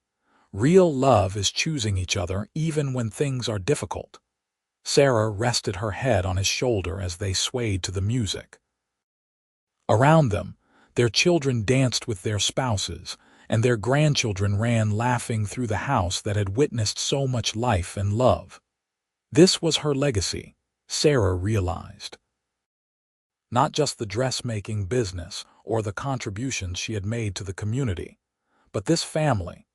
Real love is choosing each other even when things are difficult. Sarah rested her head on his shoulder as they swayed to the music. Around them, their children danced with their spouses, and their grandchildren ran laughing through the house that had witnessed so much life and love. This was her legacy, Sarah realized. Not just the dressmaking business or the contributions she had made to the community, but this family,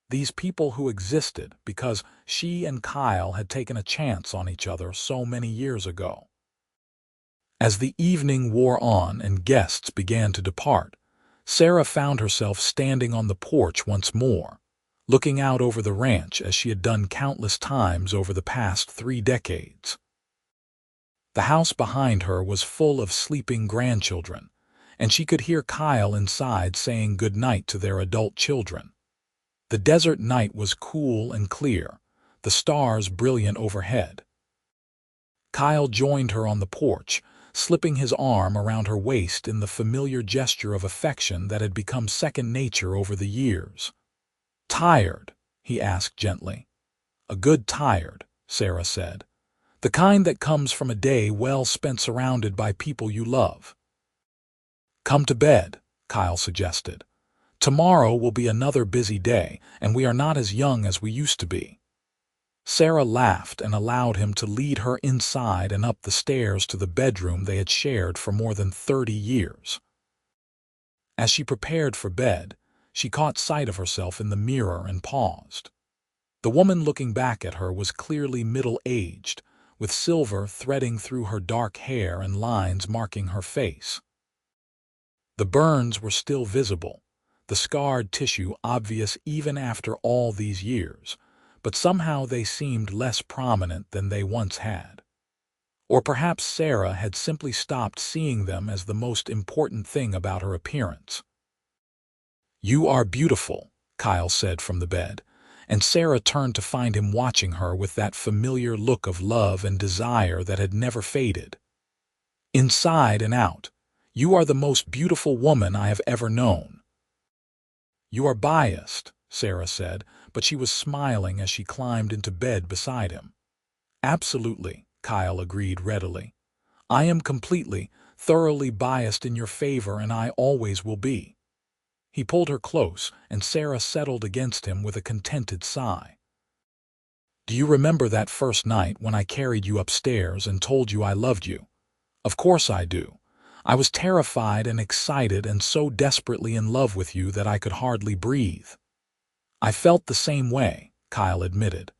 these people who existed because she and Kyle had taken a chance on each other so many years ago. As the evening wore on and guests began to depart, Sarah found herself standing on the porch once more, looking out over the ranch as she had done countless times over the past 3 decades. The house behind her was full of sleeping grandchildren, and she could hear Kyle inside saying goodnight to their adult children. The desert night was cool and clear, the stars brilliant overhead. Kyle joined her on the porch, slipping his arm around her waist in the familiar gesture of affection that had become second nature over the years. "Tired?" he asked gently. "A good tired," Sarah said. "The kind that comes from a day well spent surrounded by people you love." "Come to bed," Kyle suggested. "Tomorrow will be another busy day, and we are not as young as we used to be." Sarah laughed and allowed him to lead her inside and up the stairs to the bedroom they had shared for more than 30 years. As she prepared for bed, she caught sight of herself in the mirror and paused. The woman looking back at her was clearly middle-aged, with silver threading through her dark hair and lines marking her face. The burns were still visible, the scarred tissue obvious even after all these years, but somehow they seemed less prominent than they once had. Or perhaps Sarah had simply stopped seeing them as the most important thing about her appearance. "You are beautiful," Kyle said from the bed, and Sarah turned to find him watching her with that familiar look of love and desire that had never faded. "Inside and out, you are the most beautiful woman I have ever known." "You are biased," Sarah said, but she was smiling as she climbed into bed beside him. "Absolutely," Kyle agreed readily. "I am completely, thoroughly biased in your favor, and I always will be." He pulled her close, and Sarah settled against him with a contented sigh. "Do you remember that first night when I carried you upstairs and told you I loved you?" "Of course I do. I was terrified and excited and so desperately in love with you that I could hardly breathe." "I felt the same way," Kyle admitted.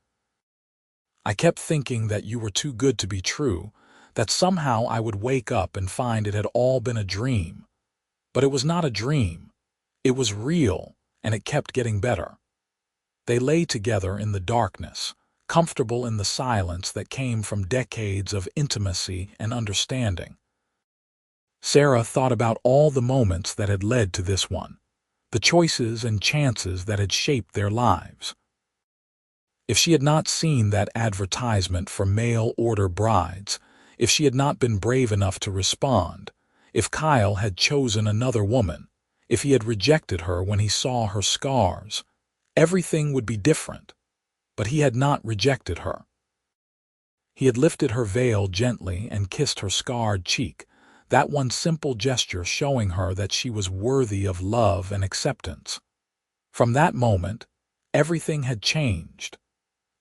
"I kept thinking that you were too good to be true, that somehow I would wake up and find it had all been a dream. But it was not a dream. It was real, and it kept getting better." They lay together in the darkness, comfortable in the silence that came from decades of intimacy and understanding. Sarah thought about all the moments that had led to this one, the choices and chances that had shaped their lives. If she had not seen that advertisement for mail-order brides, if she had not been brave enough to respond, if Kyle had chosen another woman, if he had rejected her when he saw her scars, everything would be different. But he had not rejected her. He had lifted her veil gently and kissed her scarred cheek, that one simple gesture showing her that she was worthy of love and acceptance. From that moment, everything had changed.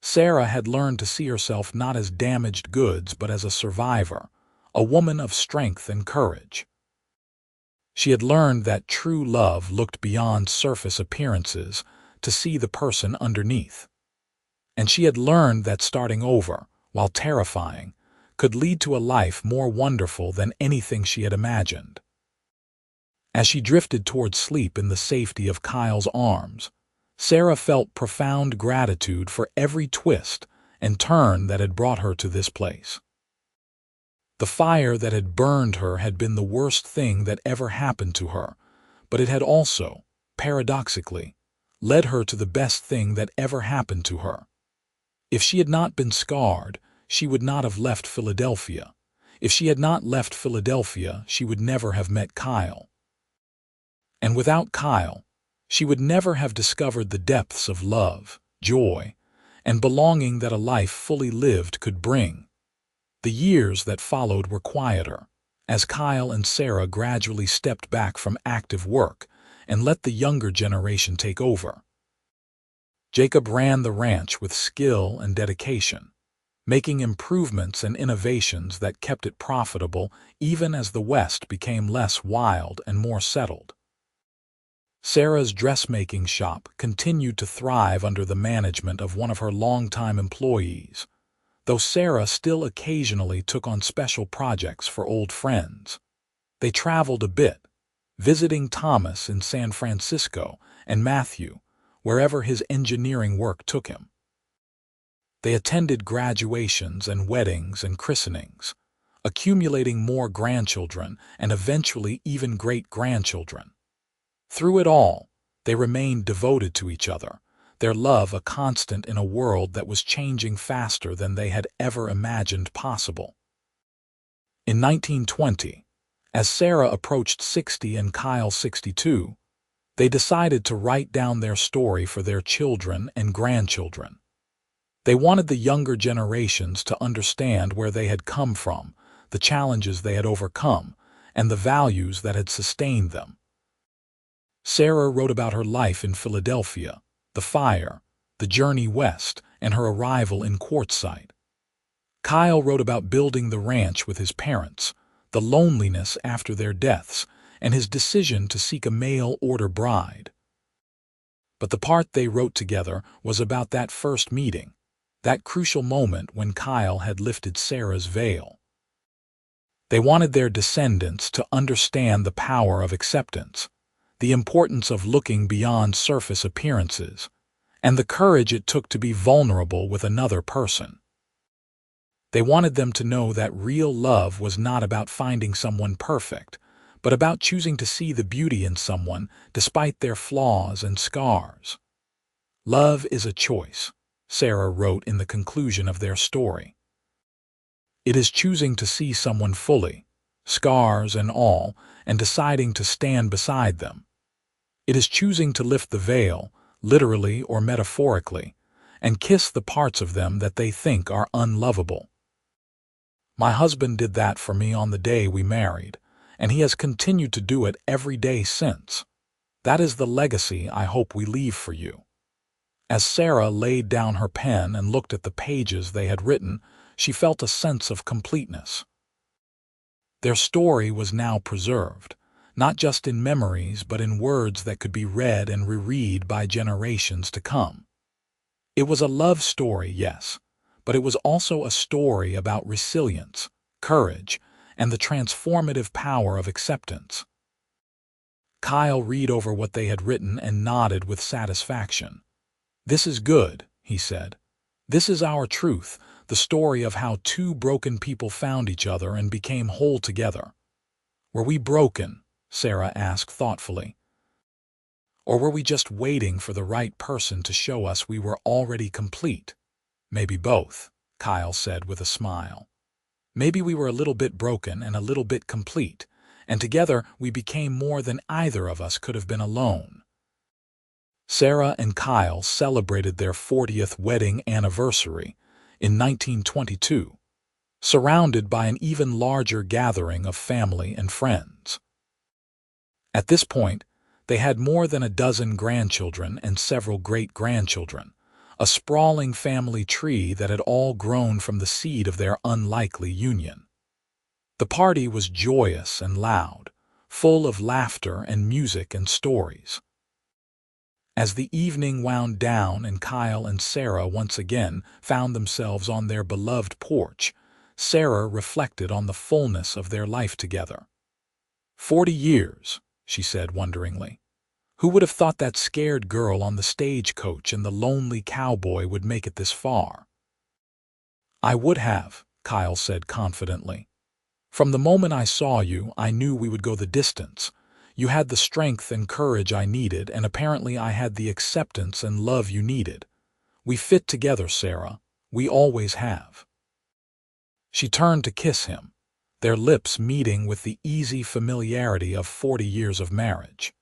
Sarah had learned to see herself not as damaged goods but as a survivor, a woman of strength and courage. She had learned that true love looked beyond surface appearances to see the person underneath. And she had learned that starting over, while terrifying, could lead to a life more wonderful than anything she had imagined. As she drifted toward sleep in the safety of Kyle's arms, Sarah felt profound gratitude for every twist and turn that had brought her to this place. The fire that had burned her had been the worst thing that ever happened to her, but it had also, paradoxically, led her to the best thing that ever happened to her. If she had not been scarred, she would not have left Philadelphia. If she had not left Philadelphia, she would never have met Kyle. And without Kyle, she would never have discovered the depths of love, joy, and belonging that a life fully lived could bring. The years that followed were quieter, as Kyle and Sarah gradually stepped back from active work and let the younger generation take over. Jacob ran the ranch with skill and dedication, making improvements and innovations that kept it profitable even as the West became less wild and more settled. Sarah's dressmaking shop continued to thrive under the management of one of her longtime employees, though Sarah still occasionally took on special projects for old friends. They traveled a bit, visiting Thomas in San Francisco and Matthew, wherever his engineering work took him. They attended graduations and weddings and christenings, accumulating more grandchildren and eventually even great-grandchildren. Through it all, they remained devoted to each other, their love a constant in a world that was changing faster than they had ever imagined possible. In 1920, as Sarah approached 60 and Kyle 62, they decided to write down their story for their children and grandchildren. They wanted the younger generations to understand where they had come from, the challenges they had overcome, and the values that had sustained them. Sarah wrote about her life in Philadelphia, the fire, the journey west, and her arrival in Quartzsite. Kyle wrote about building the ranch with his parents, the loneliness after their deaths, and his decision to seek a mail-order bride. But the part they wrote together was about that first meeting, that crucial moment when Kyle had lifted Sarah's veil. They wanted their descendants to understand the power of acceptance, the importance of looking beyond surface appearances, and the courage it took to be vulnerable with another person. They wanted them to know that real love was not about finding someone perfect, but about choosing to see the beauty in someone despite their flaws and scars. Love is a choice, Sarah wrote in the conclusion of their story. It is choosing to see someone fully, scars and all, and deciding to stand beside them. It is choosing to lift the veil, literally or metaphorically, and kiss the parts of them that they think are unlovable. My husband did that for me on the day we married, and he has continued to do it every day since. That is the legacy I hope we leave for you. As Sarah laid down her pen and looked at the pages they had written, she felt a sense of completeness. Their story was now preserved, not just in memories but in words that could be read and reread by generations to come. It was a love story, yes, but it was also a story about resilience, courage, and the transformative power of acceptance. Kyle read over what they had written and nodded with satisfaction. "This is good," he said. "This is our truth, the story of how two broken people found each other and became whole together." "Were we broken?" Sarah asked thoughtfully. "Or were we just waiting for the right person to show us we were already complete?" "Maybe both," Kyle said with a smile. "Maybe we were a little bit broken and a little bit complete, and together we became more than either of us could have been alone." Sarah and Kyle celebrated their 40th wedding anniversary in 1922, surrounded by an even larger gathering of family and friends. At this point, they had more than a dozen grandchildren and several great-grandchildren, a sprawling family tree that had all grown from the seed of their unlikely union. The party was joyous and loud, full of laughter and music and stories. As the evening wound down and Kyle and Sarah once again found themselves on their beloved porch, Sarah reflected on the fullness of their life together. 40 years, she said wonderingly. Who would have thought that scared girl on the stagecoach and the lonely cowboy would make it this far? "I would have," Kyle said confidently. "From the moment I saw you, I knew we would go the distance. You had the strength and courage I needed, and apparently I had the acceptance and love you needed. We fit together, Sarah. We always have." She turned to kiss him, their lips meeting with the easy familiarity of 40 years of marriage.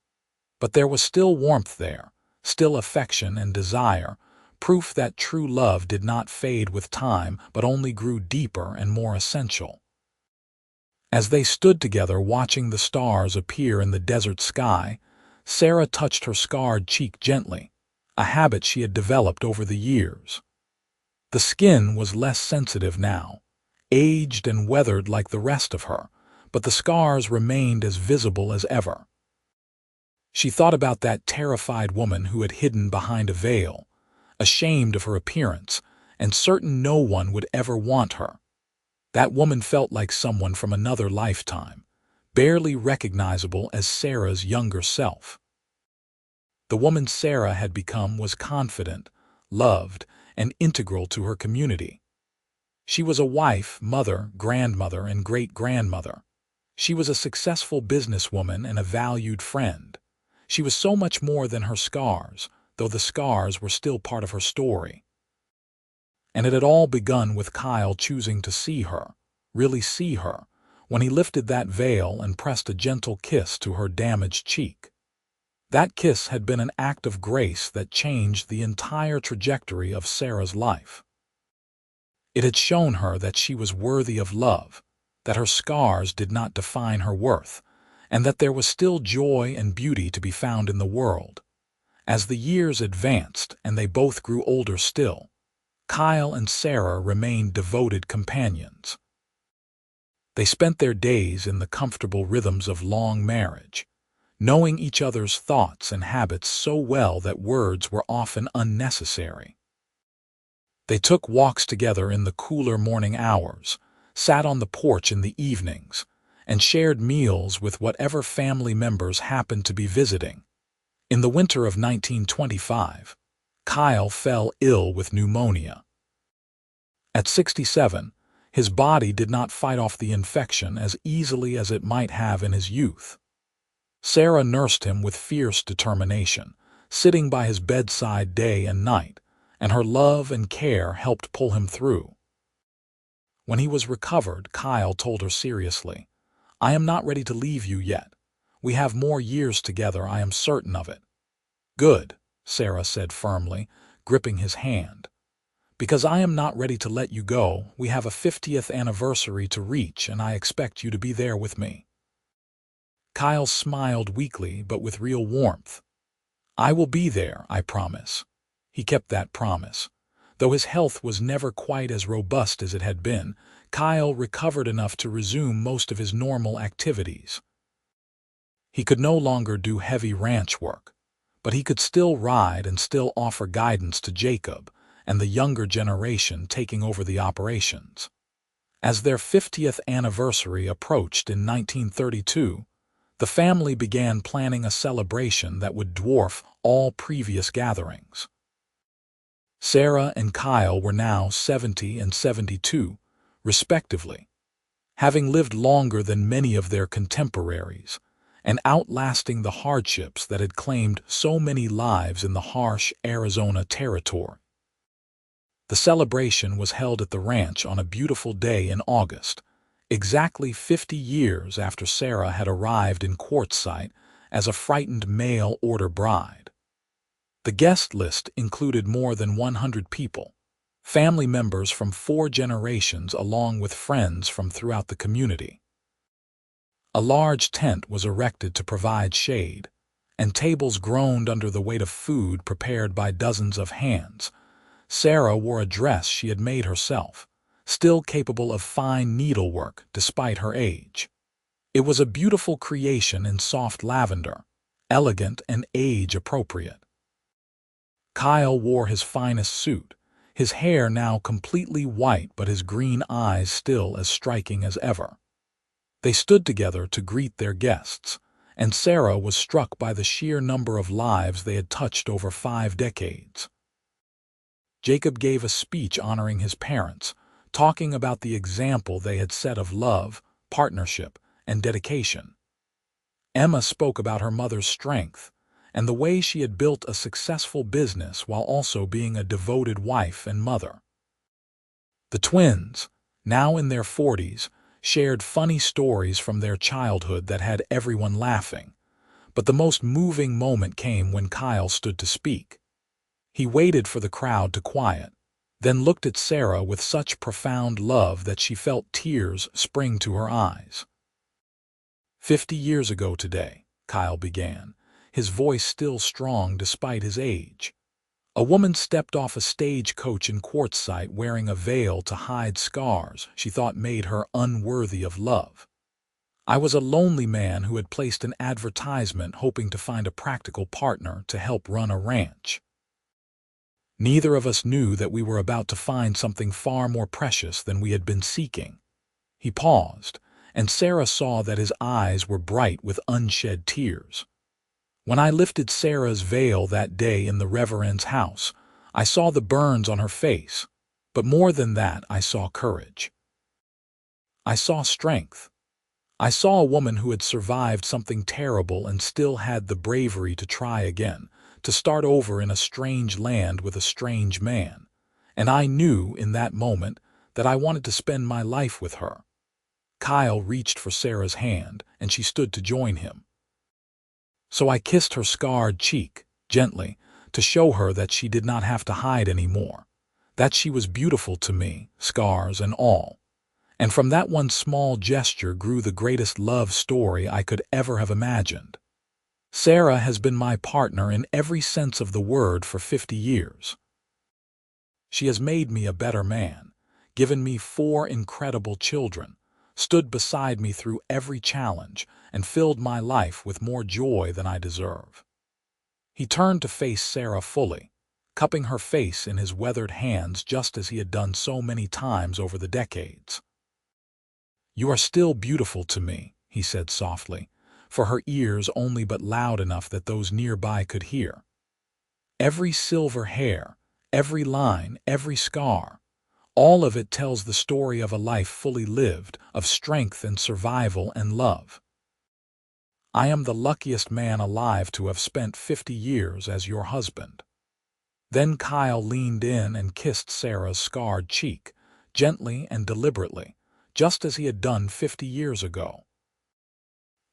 But there was still warmth there, still affection and desire, proof that true love did not fade with time but only grew deeper and more essential. As they stood together watching the stars appear in the desert sky, Sarah touched her scarred cheek gently, a habit she had developed over the years. The skin was less sensitive now, aged and weathered like the rest of her, but the scars remained as visible as ever. She thought about that terrified woman who had hidden behind a veil, ashamed of her appearance, and certain no one would ever want her. That woman felt like someone from another lifetime, barely recognizable as Sarah's younger self. The woman Sarah had become was confident, loved, and integral to her community. She was a wife, mother, grandmother, and great-grandmother. She was a successful businesswoman and a valued friend. She was so much more than her scars, though the scars were still part of her story. And it had all begun with Kyle choosing to see her, really see her, when he lifted that veil and pressed a gentle kiss to her damaged cheek. That kiss had been an act of grace that changed the entire trajectory of Sarah's life. It had shown her that she was worthy of love, that her scars did not define her worth, and that there was still joy and beauty to be found in the world. As the years advanced and they both grew older still, Kyle and Sarah remained devoted companions. They spent their days in the comfortable rhythms of long marriage, knowing each other's thoughts and habits so well that words were often unnecessary. They took walks together in the cooler morning hours, sat on the porch in the evenings, and shared meals with whatever family members happened to be visiting. In the winter of 1925, Kyle fell ill with pneumonia. At 67, his body did not fight off the infection as easily as it might have in his youth. Sarah nursed him with fierce determination, sitting by his bedside day and night, and her love and care helped pull him through. When he was recovered, Kyle told her seriously, "I am not ready to leave you yet. We have more years together, I am certain of it." "Good," Sarah said firmly, gripping his hand. "Because I am not ready to let you go. We have a 50th anniversary to reach, and I expect you to be there with me." Kyle smiled weakly but with real warmth. "I will be there, I promise." He kept that promise. Though his health was never quite as robust as it had been, Kyle recovered enough to resume most of his normal activities. He could no longer do heavy ranch work, but he could still ride and still offer guidance to Jacob and the younger generation taking over the operations. As their 50th anniversary approached in 1932, the family began planning a celebration that would dwarf all previous gatherings. Sarah and Kyle were now 70 and 72, respectively, having lived longer than many of their contemporaries and outlasting the hardships that had claimed so many lives in the harsh Arizona territory. The celebration was held at the ranch on a beautiful day in August, exactly 50 years after Sarah had arrived in Quartzsite as a frightened mail-order bride. The guest list included more than 100 people, family members from 4 generations along with friends from throughout the community. A large tent was erected to provide shade, and tables groaned under the weight of food prepared by dozens of hands. Sarah wore a dress she had made herself, still capable of fine needlework despite her age. It was a beautiful creation in soft lavender, elegant and age-appropriate. Kyle wore his finest suit, his hair now completely white but his green eyes still as striking as ever. They stood together to greet their guests, and Sarah was struck by the sheer number of lives they had touched over 5 decades. Jacob gave a speech honoring his parents, talking about the example they had set of love, partnership, and dedication. Emma spoke about her mother's strength and the way she had built a successful business while also being a devoted wife and mother. The twins, now in their 40s, shared funny stories from their childhood that had everyone laughing, but the most moving moment came when Kyle stood to speak. He waited for the crowd to quiet, then looked at Sarah with such profound love that she felt tears spring to her eyes. 50 years ago today, Kyle began, his voice still strong despite his age. A woman stepped off a stagecoach in Quartzsite wearing a veil to hide scars she thought made her unworthy of love. I was a lonely man who had placed an advertisement hoping to find a practical partner to help run a ranch. Neither of us knew that we were about to find something far more precious than we had been seeking. He paused, and Sarah saw that his eyes were bright with unshed tears. When I lifted Sarah's veil that day in the Reverend's house, I saw the burns on her face, but more than that, I saw courage. I saw strength. I saw a woman who had survived something terrible and still had the bravery to try again, to start over in a strange land with a strange man, and I knew in that moment that I wanted to spend my life with her. Kyle reached for Sarah's hand, and she stood to join him. So I kissed her scarred cheek, gently, to show her that she did not have to hide anymore, that she was beautiful to me, scars and all. And from that one small gesture grew the greatest love story I could ever have imagined. Sarah has been my partner in every sense of the word for 50 years. She has made me a better man, given me 4 incredible children, stood beside me through every challenge, and filled my life with more joy than I deserve. He turned to face Sarah fully, cupping her face in his weathered hands just as he had done so many times over the decades. "You are still beautiful to me," he said softly, for her ears only but loud enough that those nearby could hear. "Every silver hair, every line, every scar, all of it tells the story of a life fully lived, of strength and survival and love. I am the luckiest man alive to have spent 50 years as your husband." Then Kyle leaned in and kissed Sarah's scarred cheek, gently and deliberately, just as he had done 50 years ago.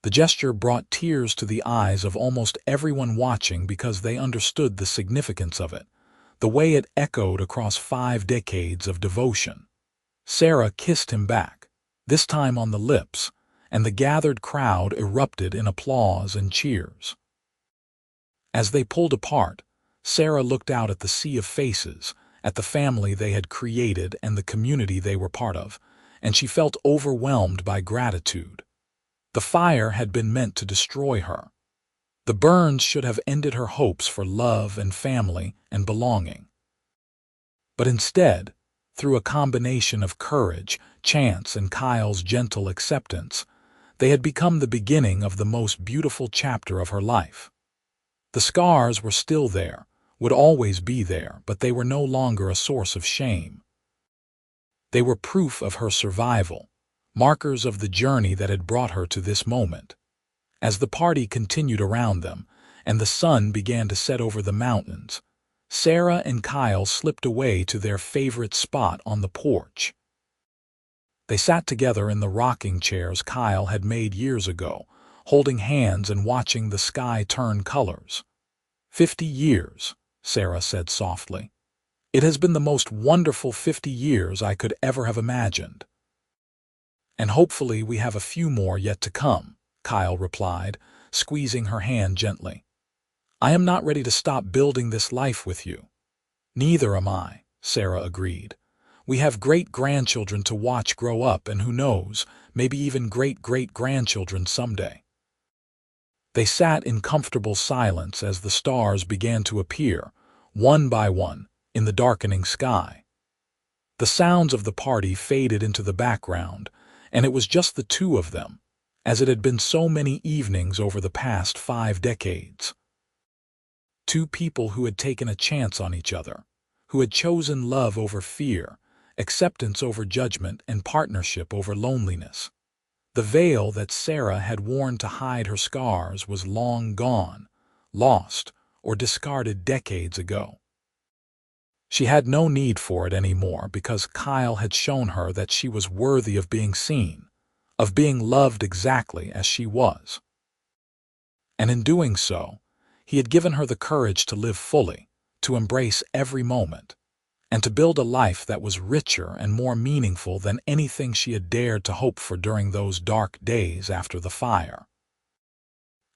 The gesture brought tears to the eyes of almost everyone watching because they understood the significance of it, the way it echoed across 5 decades of devotion. Sarah kissed him back, this time on the lips, and the gathered crowd erupted in applause and cheers. As they pulled apart, Sarah looked out at the sea of faces, at the family they had created and the community they were part of, and she felt overwhelmed by gratitude. The fire had been meant to destroy her. The burns should have ended her hopes for love and family and belonging. But instead, through a combination of courage, chance, and Kyle's gentle acceptance, they had become the beginning of the most beautiful chapter of her life. The scars were still there, would always be there, but they were no longer a source of shame. They were proof of her survival, markers of the journey that had brought her to this moment. As the party continued around them, and the sun began to set over the mountains, Sarah and Kyle slipped away to their favorite spot on the porch. They sat together in the rocking chairs Kyle had made years ago, holding hands and watching the sky turn colors. 50 years, Sarah said softly. "It has been the most wonderful 50 years I could ever have imagined." "And hopefully we have a few more yet to come," Kyle replied, squeezing her hand gently. "I am not ready to stop building this life with you." "Neither am I," Sarah agreed. "We have great-grandchildren to watch grow up, and who knows, maybe even great-great-grandchildren someday." They sat in comfortable silence as the stars began to appear, one by one, in the darkening sky. The sounds of the party faded into the background, and it was just the two of them, as it had been so many evenings over the past 5 decades. Two people who had taken a chance on each other, who had chosen love over fear, acceptance over judgment, and partnership over loneliness. The veil that Sarah had worn to hide her scars was long gone, lost, or discarded decades ago. She had no need for it anymore because Kyle had shown her that she was worthy of being seen, of being loved exactly as she was. And in doing so, he had given her the courage to live fully, to embrace every moment, and to build a life that was richer and more meaningful than anything she had dared to hope for during those dark days after the fire.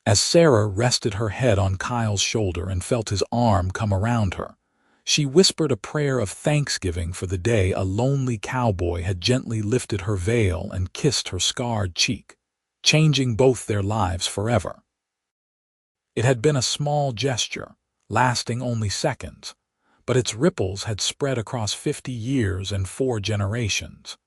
As Sarah rested her head on Kyle's shoulder and felt his arm come around her, she whispered a prayer of thanksgiving for the day a lonely cowboy had gently lifted her veil and kissed her scarred cheek, changing both their lives forever. It had been a small gesture, lasting only seconds, but its ripples had spread across 50 years and 4 generations,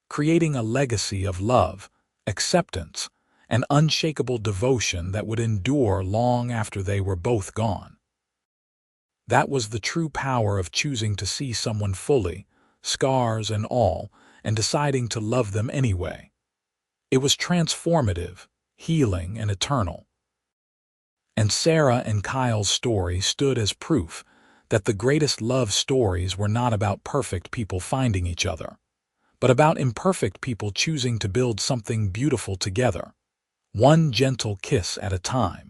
creating a legacy of love, acceptance, and unshakable devotion that would endure long after they were both gone. That was the true power of choosing to see someone fully, scars and all, and deciding to love them anyway. It was transformative, healing, and eternal. And Sarah and Kyle's story stood as proof that the greatest love stories were not about perfect people finding each other, but about imperfect people choosing to build something beautiful together, one gentle kiss at a time.